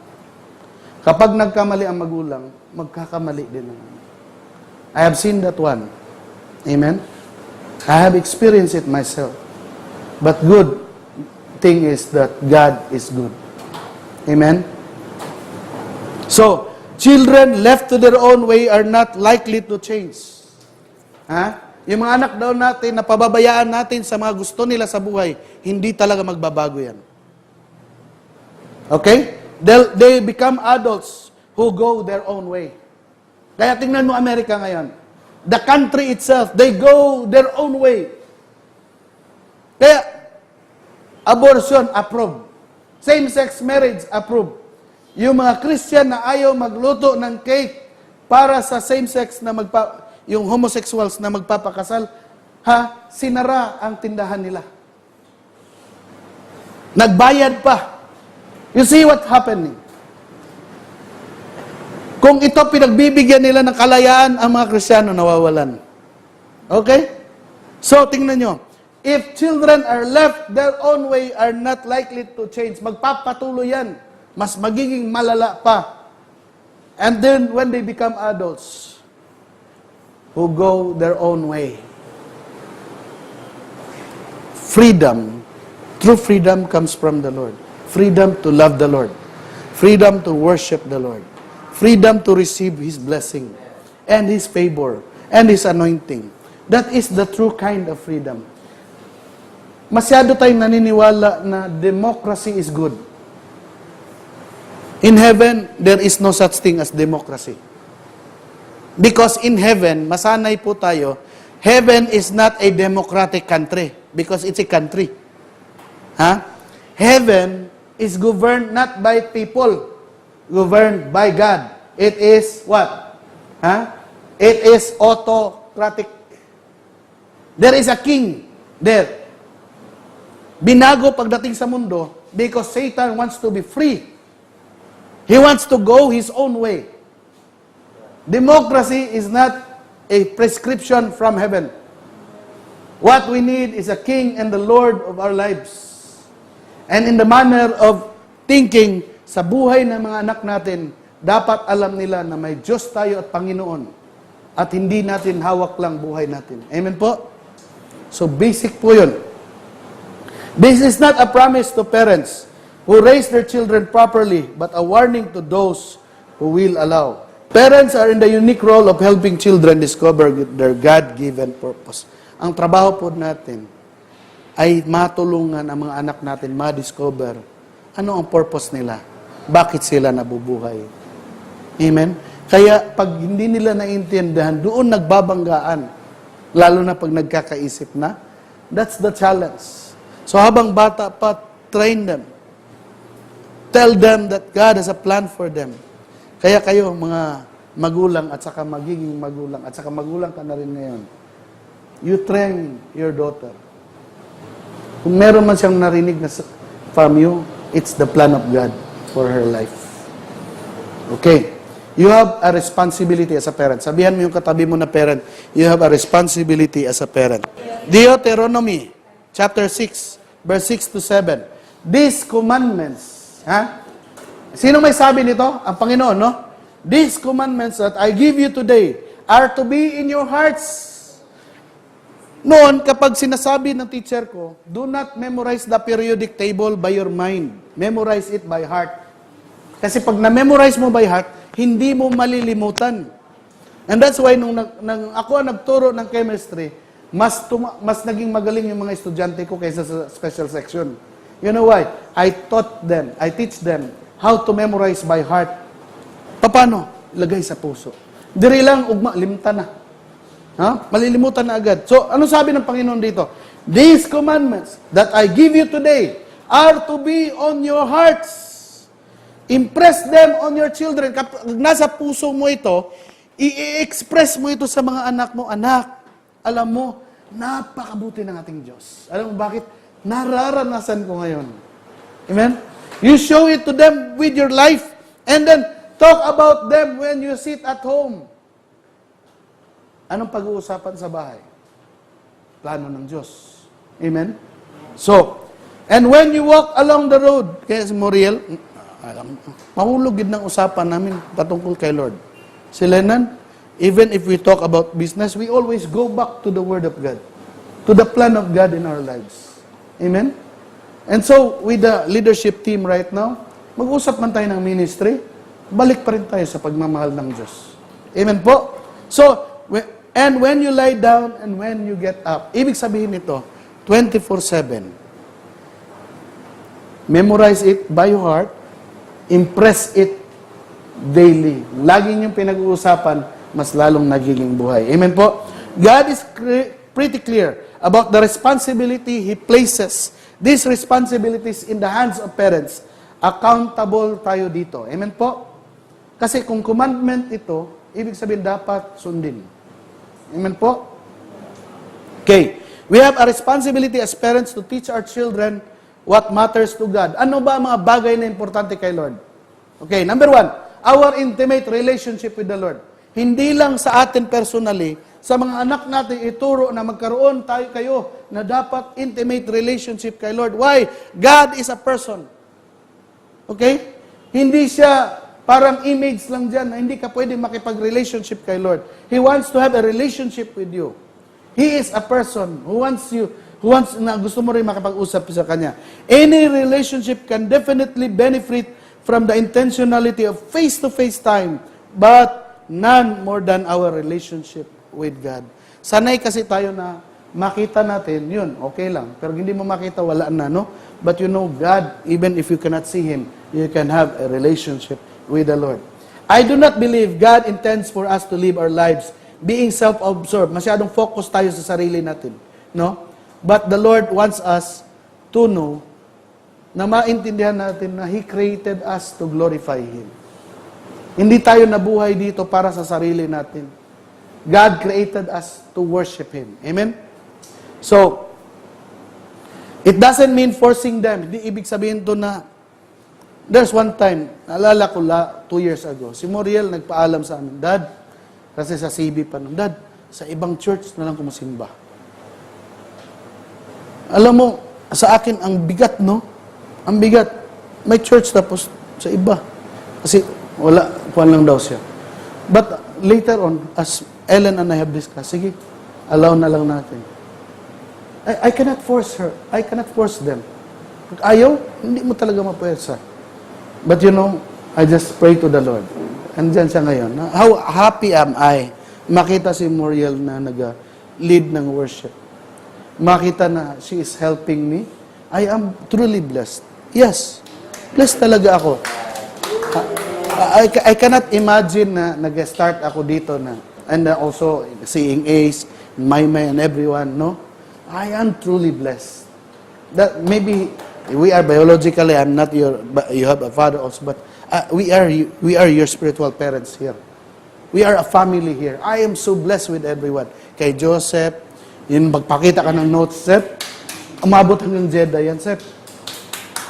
Kapag nagkamali ang magulang, magkakamali din ang anak. I have seen that one. Amen? I have experienced it myself. But good thing is that God is good. Amen? So, children left to their own way are not likely to change. Ha? Yung mga anak daw natin, na pababayaan natin sa mga gusto nila sa buhay, hindi talaga magbabago yan. Okay? They become adults who go their own way. Kaya tingnan mo Amerika ngayon. The country itself, they go their own way. Kaya, abortion, approved. Same-sex marriage, approved. Yung mga Christian na ayaw magluto ng cake para sa same-sex na yung homosexuals na magpapakasal, sinara ang tindahan nila. Nagbayad pa. You see what happening? Kung ito pinagbibigyan nila ng kalayaan, ang mga Kristiyano nawawalan. Okay? So, tingnan nyo. If children are left their own way, are not likely to change. Magpapatuloy yan. Mas magiging malala pa. And then, when they become adults, who go their own way. Freedom. True freedom comes from the Lord. Freedom to love the Lord. Freedom to worship the Lord. Freedom to receive His blessing and His favor and His anointing. That is the true kind of freedom. Masyado tayong naniniwala na democracy is good. In heaven, there is no such thing as democracy. Because in heaven, masanay po tayo, heaven is not a democratic country because it's a country. Heaven is governed not by people, governed by God. It is what? It is autocratic. There is a king there. binago pagdating sa mundo because Satan wants to be free. He wants to go his own way. Democracy is not a prescription from heaven. What we need is a king and the Lord of our lives. And in the manner of thinking, sa buhay ng mga anak natin, dapat alam nila na may Diyos tayo at Panginoon. At hindi natin hawak lang buhay natin. Amen po? So basic po yun. This is not a promise to parents who raise their children properly, but a warning to those who will allow. Parents are in the unique role of helping children discover their God-given purpose. Ang trabaho po natin ay matulungan ang mga anak natin ma-discover ano ang purpose nila. Bakit sila nabubuhay. Amen? Kaya pag hindi nila naintindihan, doon nagbabanggaan. Lalo na pag nagkakaisip na. That's the challenge. So habang bata pa, train them. Tell them that God has a plan for them. Kaya kayo, mga magulang at saka magiging magulang, at saka magulang ka na rin ngayon, you train your daughter. Kung meron man siyang narinig na from you, it's the plan of God for her life. Okay. You have a responsibility as a parent. Sabihan mo yung katabi mo na parent, you have a responsibility as a parent. Deuteronomy, chapter 6, verse 6 to 7. These commandments, ha? Sino may sabi nito? Ang Panginoon, no? These commandments that I give you today are to be in your hearts. Noon, kapag sinasabi ng teacher ko, do not memorize the periodic table by your mind. Memorize it by heart. Kasi pag na-memorize mo by heart, hindi mo malilimutan. And that's why nung ako ang nagturo ng chemistry, mas naging magaling yung mga estudyante ko kaysa sa special section. You know why? I teach them how to memorize by heart. Paano? Lagay sa puso. Diri lang, ugma, limta na. Ha? Malilimutan na agad. So, ano sabi ng Panginoon dito? These commandments that I give you today are to be on your hearts. Impress them on your children. Kapag nasa puso mo ito, i-express mo ito sa mga anak mo. Anak, alam mo, napakabuti ng ating Diyos. Alam mo bakit? Nararanasan ko ngayon. Amen? You show it to them with your life and then talk about them when you sit at home. Anong pag-uusapan sa bahay? Plano ng Diyos. Amen? So, and when you walk along the road, kaya si Moriel, mahulog yun ng usapan namin patungkol kay Lord. Si Lenan, even if we talk about business, we always go back to the Word of God, to the plan of God in our lives. Amen? And so, with the leadership team right now, mag-usap man tayo ng ministry, balik pa rin tayo sa pagmamahal ng Diyos. Amen po? So, and when you lie down and when you get up, ibig sabihin nito, 24/7. Memorize it by your heart, impress it daily. Laging yung pinag-uusapan, mas lalong nagiging buhay. Amen po? God is pretty clear about the responsibility He places these responsibilities in the hands of parents. Accountable tayo dito. Amen po? Kasi kung commandment ito, ibig sabihin dapat sundin. Amen po? Okay. We have a responsibility as parents to teach our children what matters to God. Ano ba ang mga bagay na importante kay Lord? Okay, number 1, our intimate relationship with the Lord. Hindi lang sa atin personally, sa mga anak natin ituro na magkaroon kayo na dapat intimate relationship kay Lord. Why? God is a person. Okay? Hindi siya parang image lang dyan na hindi ka pwede makipag-relationship kay Lord. He wants to have a relationship with you. He is a person who wants na gusto mo rin makipag-usap sa Kanya. Any relationship can definitely benefit from the intentionality of face-to-face time, but none more than our relationship with God. Sanay kasi tayo na makita natin, yun, okay lang. Pero hindi mo makita, wala na, no? But you know, God, even if you cannot see Him, you can have a relationship with the Lord. I do not believe God intends for us to live our lives being self-absorbed. Masyadong focus tayo sa sarili natin. No? But the Lord wants us to know na maintindihan natin na He created us to glorify Him. Hindi tayo nabuhay dito para sa sarili natin. God created us to worship Him. Amen? So, It doesn't mean forcing them. Hindi ibig sabihin to na, there's one time, naalala ko 2 years ago, si Moriel nagpaalam sa amin, Dad, kasi sa CB pa nun, Dad, sa ibang church na lang kumusimba. Alam mo, sa akin, ang bigat, no? Ang bigat. May church tapos sa iba. Kasi wala, kuwan lang daw siya. But later on, as Ellen and I have discussed, sige, allow na lang natin. I cannot force her. I cannot force them. Pag ayaw, hindi mo talaga mapwersa. But you know, I just pray to the Lord. Andyan siya ngayon. How happy am I makita si Moriel na nag-lead ng worship. Makita na she is helping me. I am truly blessed. Yes, blessed talaga ako. I cannot imagine na nag-start ako dito na, and also seeing Ace, Maymay, and everyone, no? I am truly blessed. That maybe we are biologically, I'm not your, you have a father also, but we are your spiritual parents here. We are a family here. I am so blessed with everyone. Kay Joseph, yun magpakita ka ng notes, Sep, umabot hanggang Jeddah yan, Sep.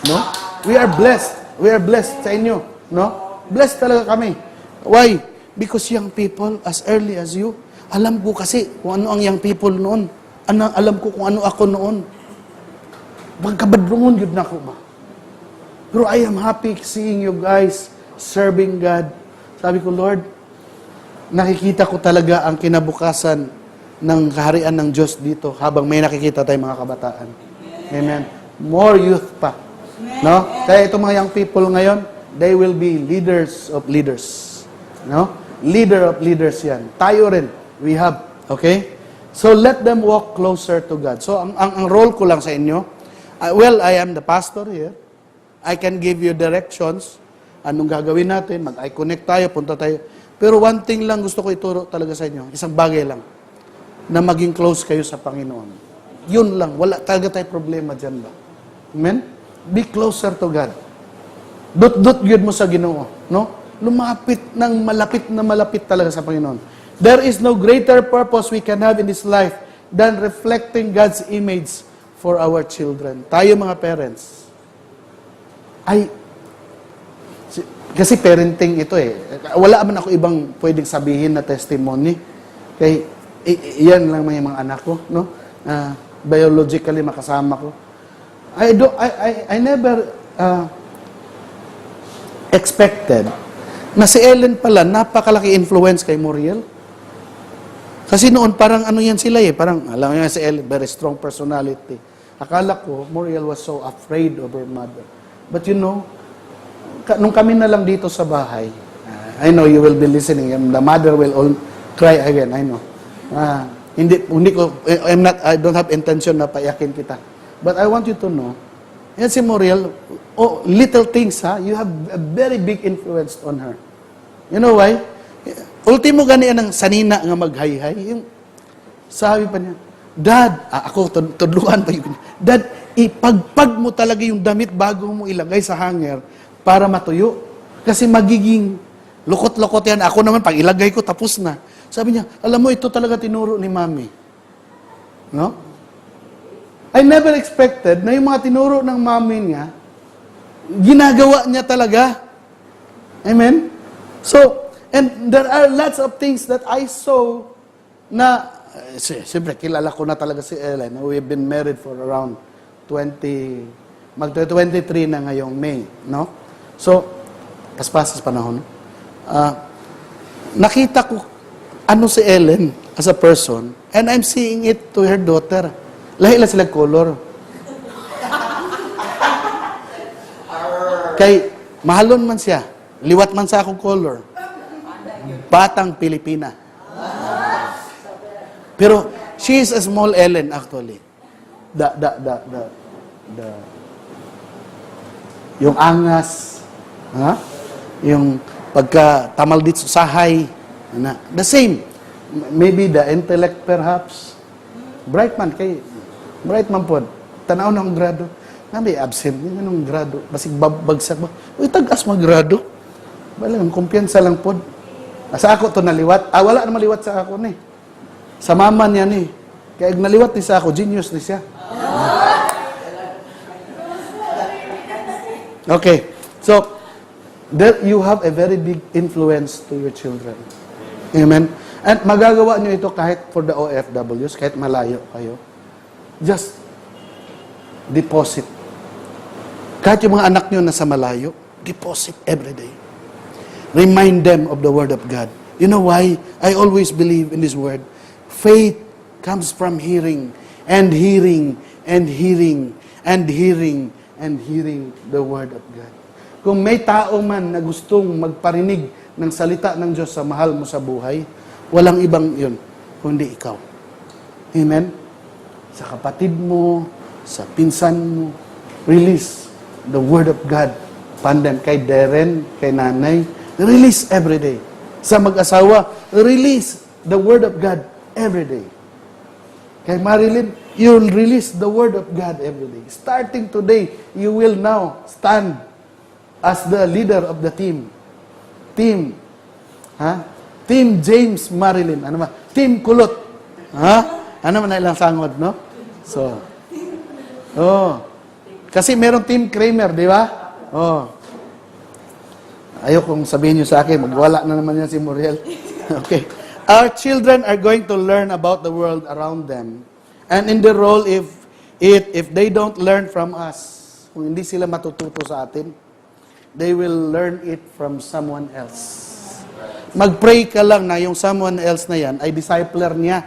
No? We are blessed. We are blessed sa inyo. No? Blessed talaga kami. Why? Because young people, as early as you, alam ko kasi kung ano ang young people noon. Alam ko kung ano ako noon. Magkabadrungon yun na ako ba? Pero I am happy seeing you guys serving God. Sabi ko, Lord, nakikita ko talaga ang kinabukasan ng kaharian ng Diyos dito habang may nakikita tayong mga kabataan. Amen. More youth pa. No? Kaya itong mga young people ngayon, they will be leaders of leaders. No? Leader of leaders yan. Tayo rin. We have. Okay? So let them walk closer to God. So ang role ko lang sa inyo, I am the pastor here. I can give you directions. Anong gagawin natin? Mag-eye connect tayo, punta tayo. Pero one thing lang gusto ko ituro talaga sa inyo. Isang bagay lang. Na maging close kayo sa Panginoon. Yun lang. Wala talaga tayo problema dyan ba? Amen? Be closer to God. Dut-dut yun mo sa Ginoo. No? Lumapit ng malapit talaga sa Panginoon. There is no greater purpose we can have in this life than reflecting God's image for our children. Tayo mga parents. Kasi parenting ito eh. Wala man ako ibang pwedeng sabihin na testimony. Kaya iyan lang mga anak ko, no? Biologically makasama ko. I never expected na si Ellen pala napakalaki influence kay Moriel. Kasi noon parang ano yan sila eh, parang alam mo si Ellen, very strong personality. Akala ko Moriel was so afraid of her mother. But you know, nung kami na lang dito sa bahay, I know you will be listening, and the mother will all cry again, I know. Hindi ko, I don't have intention na payakin kita. But I want you to know, yan si Moriel, little things you have a very big influence on her. You know why? Ultimo gani ang sanina nga maghayhay, yung sabi pa niya, Dad, ako tudluan pa yun. Dad, ipagpag mo talaga yung damit bago mo ilagay sa hanger para matuyo. Kasi magiging lukot-lukot yan. Ako naman, pag ilagay ko, tapos na. Sabi niya, alam mo, ito talaga tinuro ni Mami. No? I never expected na yung mga tinuro ng Mami niya, ginagawa niya talaga. Amen? So, and there are lots of things that I saw na, siyempre, kilala ko na talaga si Ellen. We've been married for around 23 na ngayong May. No? So, paspas sa panahon. Nakita ko ano si Ellen as a person, and I'm seeing it to her daughter. Lahi lang sila color. Kay, mahalon man siya. Liwat man sa akong color. Batang Pilipina. Pero, she is a small Ellen actually. Yung angas, yung pagka tamal dito sa sahay, the same. Maybe the intellect perhaps. Bright man po. Tanaw na akong grado. May absent, yun anong grado. Basig bagsak ba? Uy, tag-as mag-grado. Balang, kumpiyansa lang po. Sa ako to naliwat. Wala na maliwat sa ako ni. Sa mama niya ni. Kaya naliwat ni sa ako, genius ni siya. Okay. So, there you have a very big influence to your children. Amen? And magagawa nyo ito kahit for the OFWs, kahit malayo kayo. Just deposit. Kahit yung mga anak nyo nasa malayo, deposit every day. Remind them of the Word of God. You know why? I always believe in this Word. Faith comes from hearing, and hearing, and hearing, and hearing, and hearing the Word of God. Kung may tao man na gustong magparinig ng salita ng Diyos sa mahal mo sa buhay, walang ibang yun, kundi ikaw. Amen? Sa kapatid mo, sa pinsan mo, release the Word of God upon them. Kay Darren, kay nanay, release every day. Sa mag-asawa, release the Word of God every day. Kay Marilyn, you'll release the Word of God every day. Starting today, you will now stand as the leader of the team. Team James Marilyn. Ano ba? Team Kulot. Ano man na ilang sangod, no? So, kasi merong Team Kramer, di ba? Ayokong sabihin nyo sa akin, magwala na naman yan si Muriel. Okay. Our children are going to learn about the world around them. And in the role, if they don't learn from us, kung hindi sila matututo sa atin, they will learn it from someone else. Mag-pray ka lang na yung someone else na yan ay discipler niya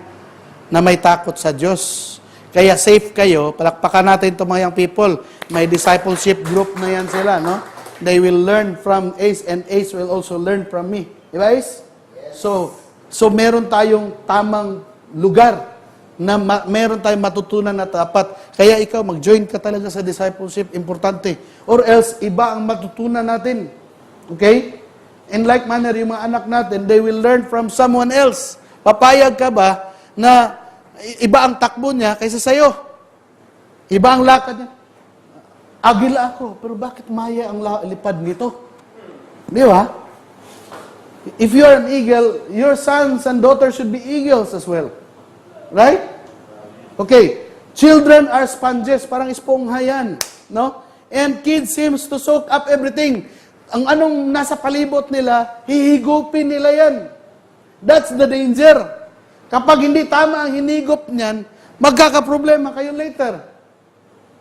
na may takot sa Diyos. Kaya safe kayo, palakpakan natin itong mga young people. May discipleship group na yan sila, no? They will learn from Ace and Ace will also learn from me. Di ba, Ace? Yes. So meron tayong tamang lugar na meron tayong matutunan na tapat. Kaya ikaw, mag-join ka talaga sa discipleship, importante. Or else, iba ang matutunan natin. Okay? In like manner, yung mga anak natin, they will learn from someone else. Papayag ka ba na iba ang takbo niya kaysa sa'yo? Iba ang lakad niya. Agila ako, pero bakit maya ang lipad nito? Di ba? If you are an eagle, your sons and daughters should be eagles as well. Right? Okay. Children are sponges, parang espongha yan. No? And kids seems to soak up everything. Ang anong nasa palibot nila, hihigupin nila yan. That's the danger. Kapag hindi tama ang hinigop niyan, magkakaproblema kayo later.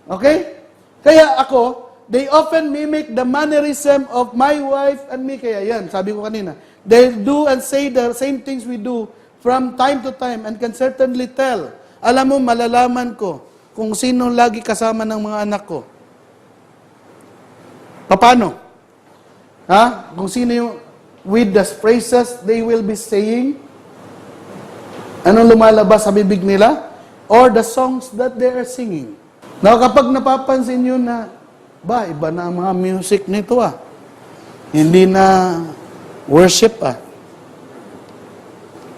Okay? Kaya ako, they often mimic the mannerism of my wife and me. Kaya yan, sabi ko kanina, they do and say the same things we do from time to time and can certainly tell. Alam mo, malalaman ko kung sino lagi kasama ng mga anak ko. Paano? Kung sino yung with the phrases they will be saying, anong lumalabas sa bibig nila, or the songs that they are singing. Now, kapag napapansin nyo na, iba na ang mga music nito Hindi na worship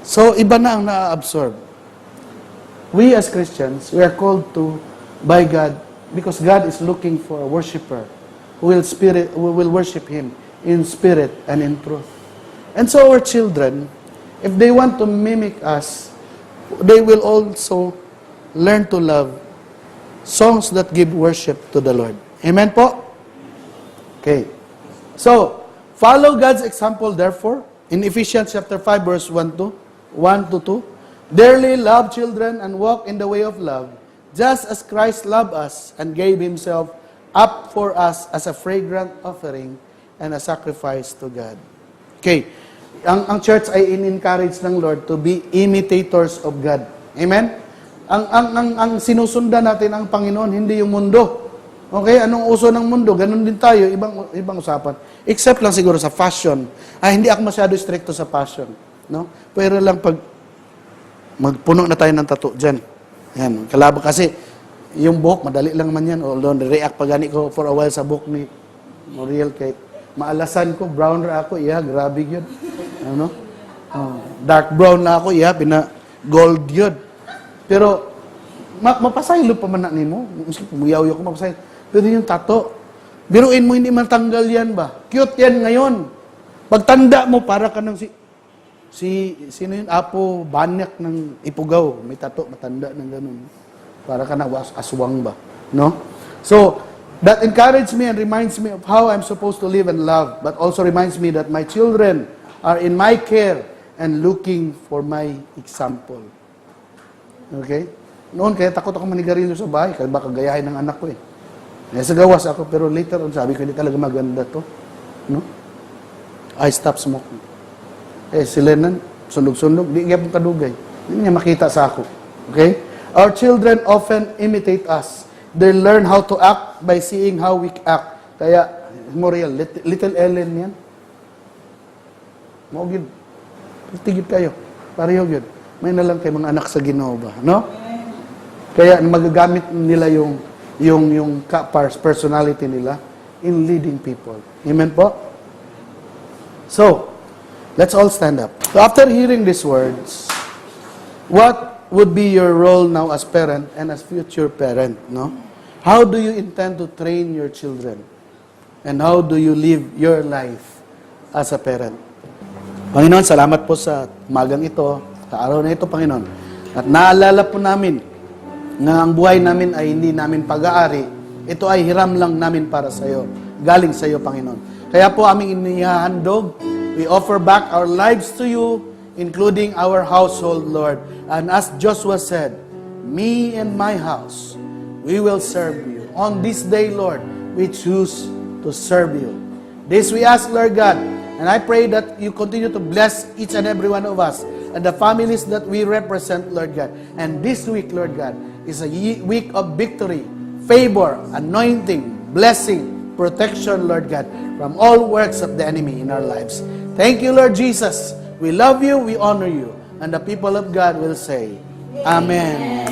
So, iba na ang na-absorb. We as Christians, we are called to by God because God is looking for a worshiper who will worship Him in spirit and in truth. And so our children, if they want to mimic us, they will also learn to love songs that give worship to the Lord. Amen po? Okay. So, follow God's example therefore in Ephesians chapter 5 verse 1 to 2. Dearly love children and walk in the way of love, just as Christ loved us and gave Himself up for us as a fragrant offering and a sacrifice to God. Okay. Ang church ay in-encourage ng Lord to be imitators of God. Amen? Ang sinusundan natin ang Panginoon, hindi yung mundo. Okay? Anong uso ng mundo? Ganun din tayo, ibang usapan. Except lang siguro sa fashion. Hindi ako masyado stricto sa fashion. No? Pero lang pag magpuno na tayo ng tattoo dyan. Yan. Kalabang kasi, yung buhok, madali lang man yan. Although, react pa gani ko for a while sa buhok ni Muriel kay maalasan ko, brown ra ako, grabe yun. Ano? Dark brown na ako, gold yun. Pero, mapasaylo pa man na nimo. Muyaw-yaw ko mapasaylo. Pero yung tato, biruin mo hindi matanggal yan ba? Cute yan ngayon. Pagtanda mo, para ka ng sino yun? Apo Banyak ng Ipugaw. May tato, matanda ng ganun. Para ka na aswang ba? No? So, That encourages me and reminds me of how I'm supposed to live and love, but also reminds me that my children are in my care and looking for my example. Okay? Noon, kaya takot ako manigarilyo sa bahay, kaya baka gayahin ng anak ko eh. Sa gawas ako, pero later on, sabi ko, hindi talaga maganda to. No? I stopped smoking. Si Lennon, sunog-sunog, di niya pong kadugay. Hindi niya makita sa ako. Okay? Our children often imitate us. They learn how to act by seeing how we act. Kaya, Moriel, little Ellen yan. Maugid. Tigit kayo. Pareho yun. May nalang kay mga anak sa Ginoo ba? No? Kaya magagamit nila yung personality nila in leading people. Amen po? So, let's all stand up. So after hearing these words, what would be your role now as parent and as future parent, no? How do you intend to train your children? And how do you live your life as a parent? Panginoon, salamat po sa umagang ito, sa araw na ito, Panginoon. At naalala po namin na ang buhay namin ay hindi namin pag-aari. Ito ay hiram lang namin para sa iyo. Galing sa iyo, Panginoon. Kaya po aming inihahandog. We offer back our lives to you, including our household, Lord. And as Joshua said, me and my house, we will serve you. On this day, Lord, we choose to serve you. This we ask, Lord God, and I pray that you continue to bless each and every one of us and the families that we represent, Lord God. And this week, Lord God, is a week of victory, favor, anointing, blessing, protection, Lord God, from all works of the enemy in our lives. Thank you, Lord Jesus. We love you, we honor you. And the people of God will say, Amen.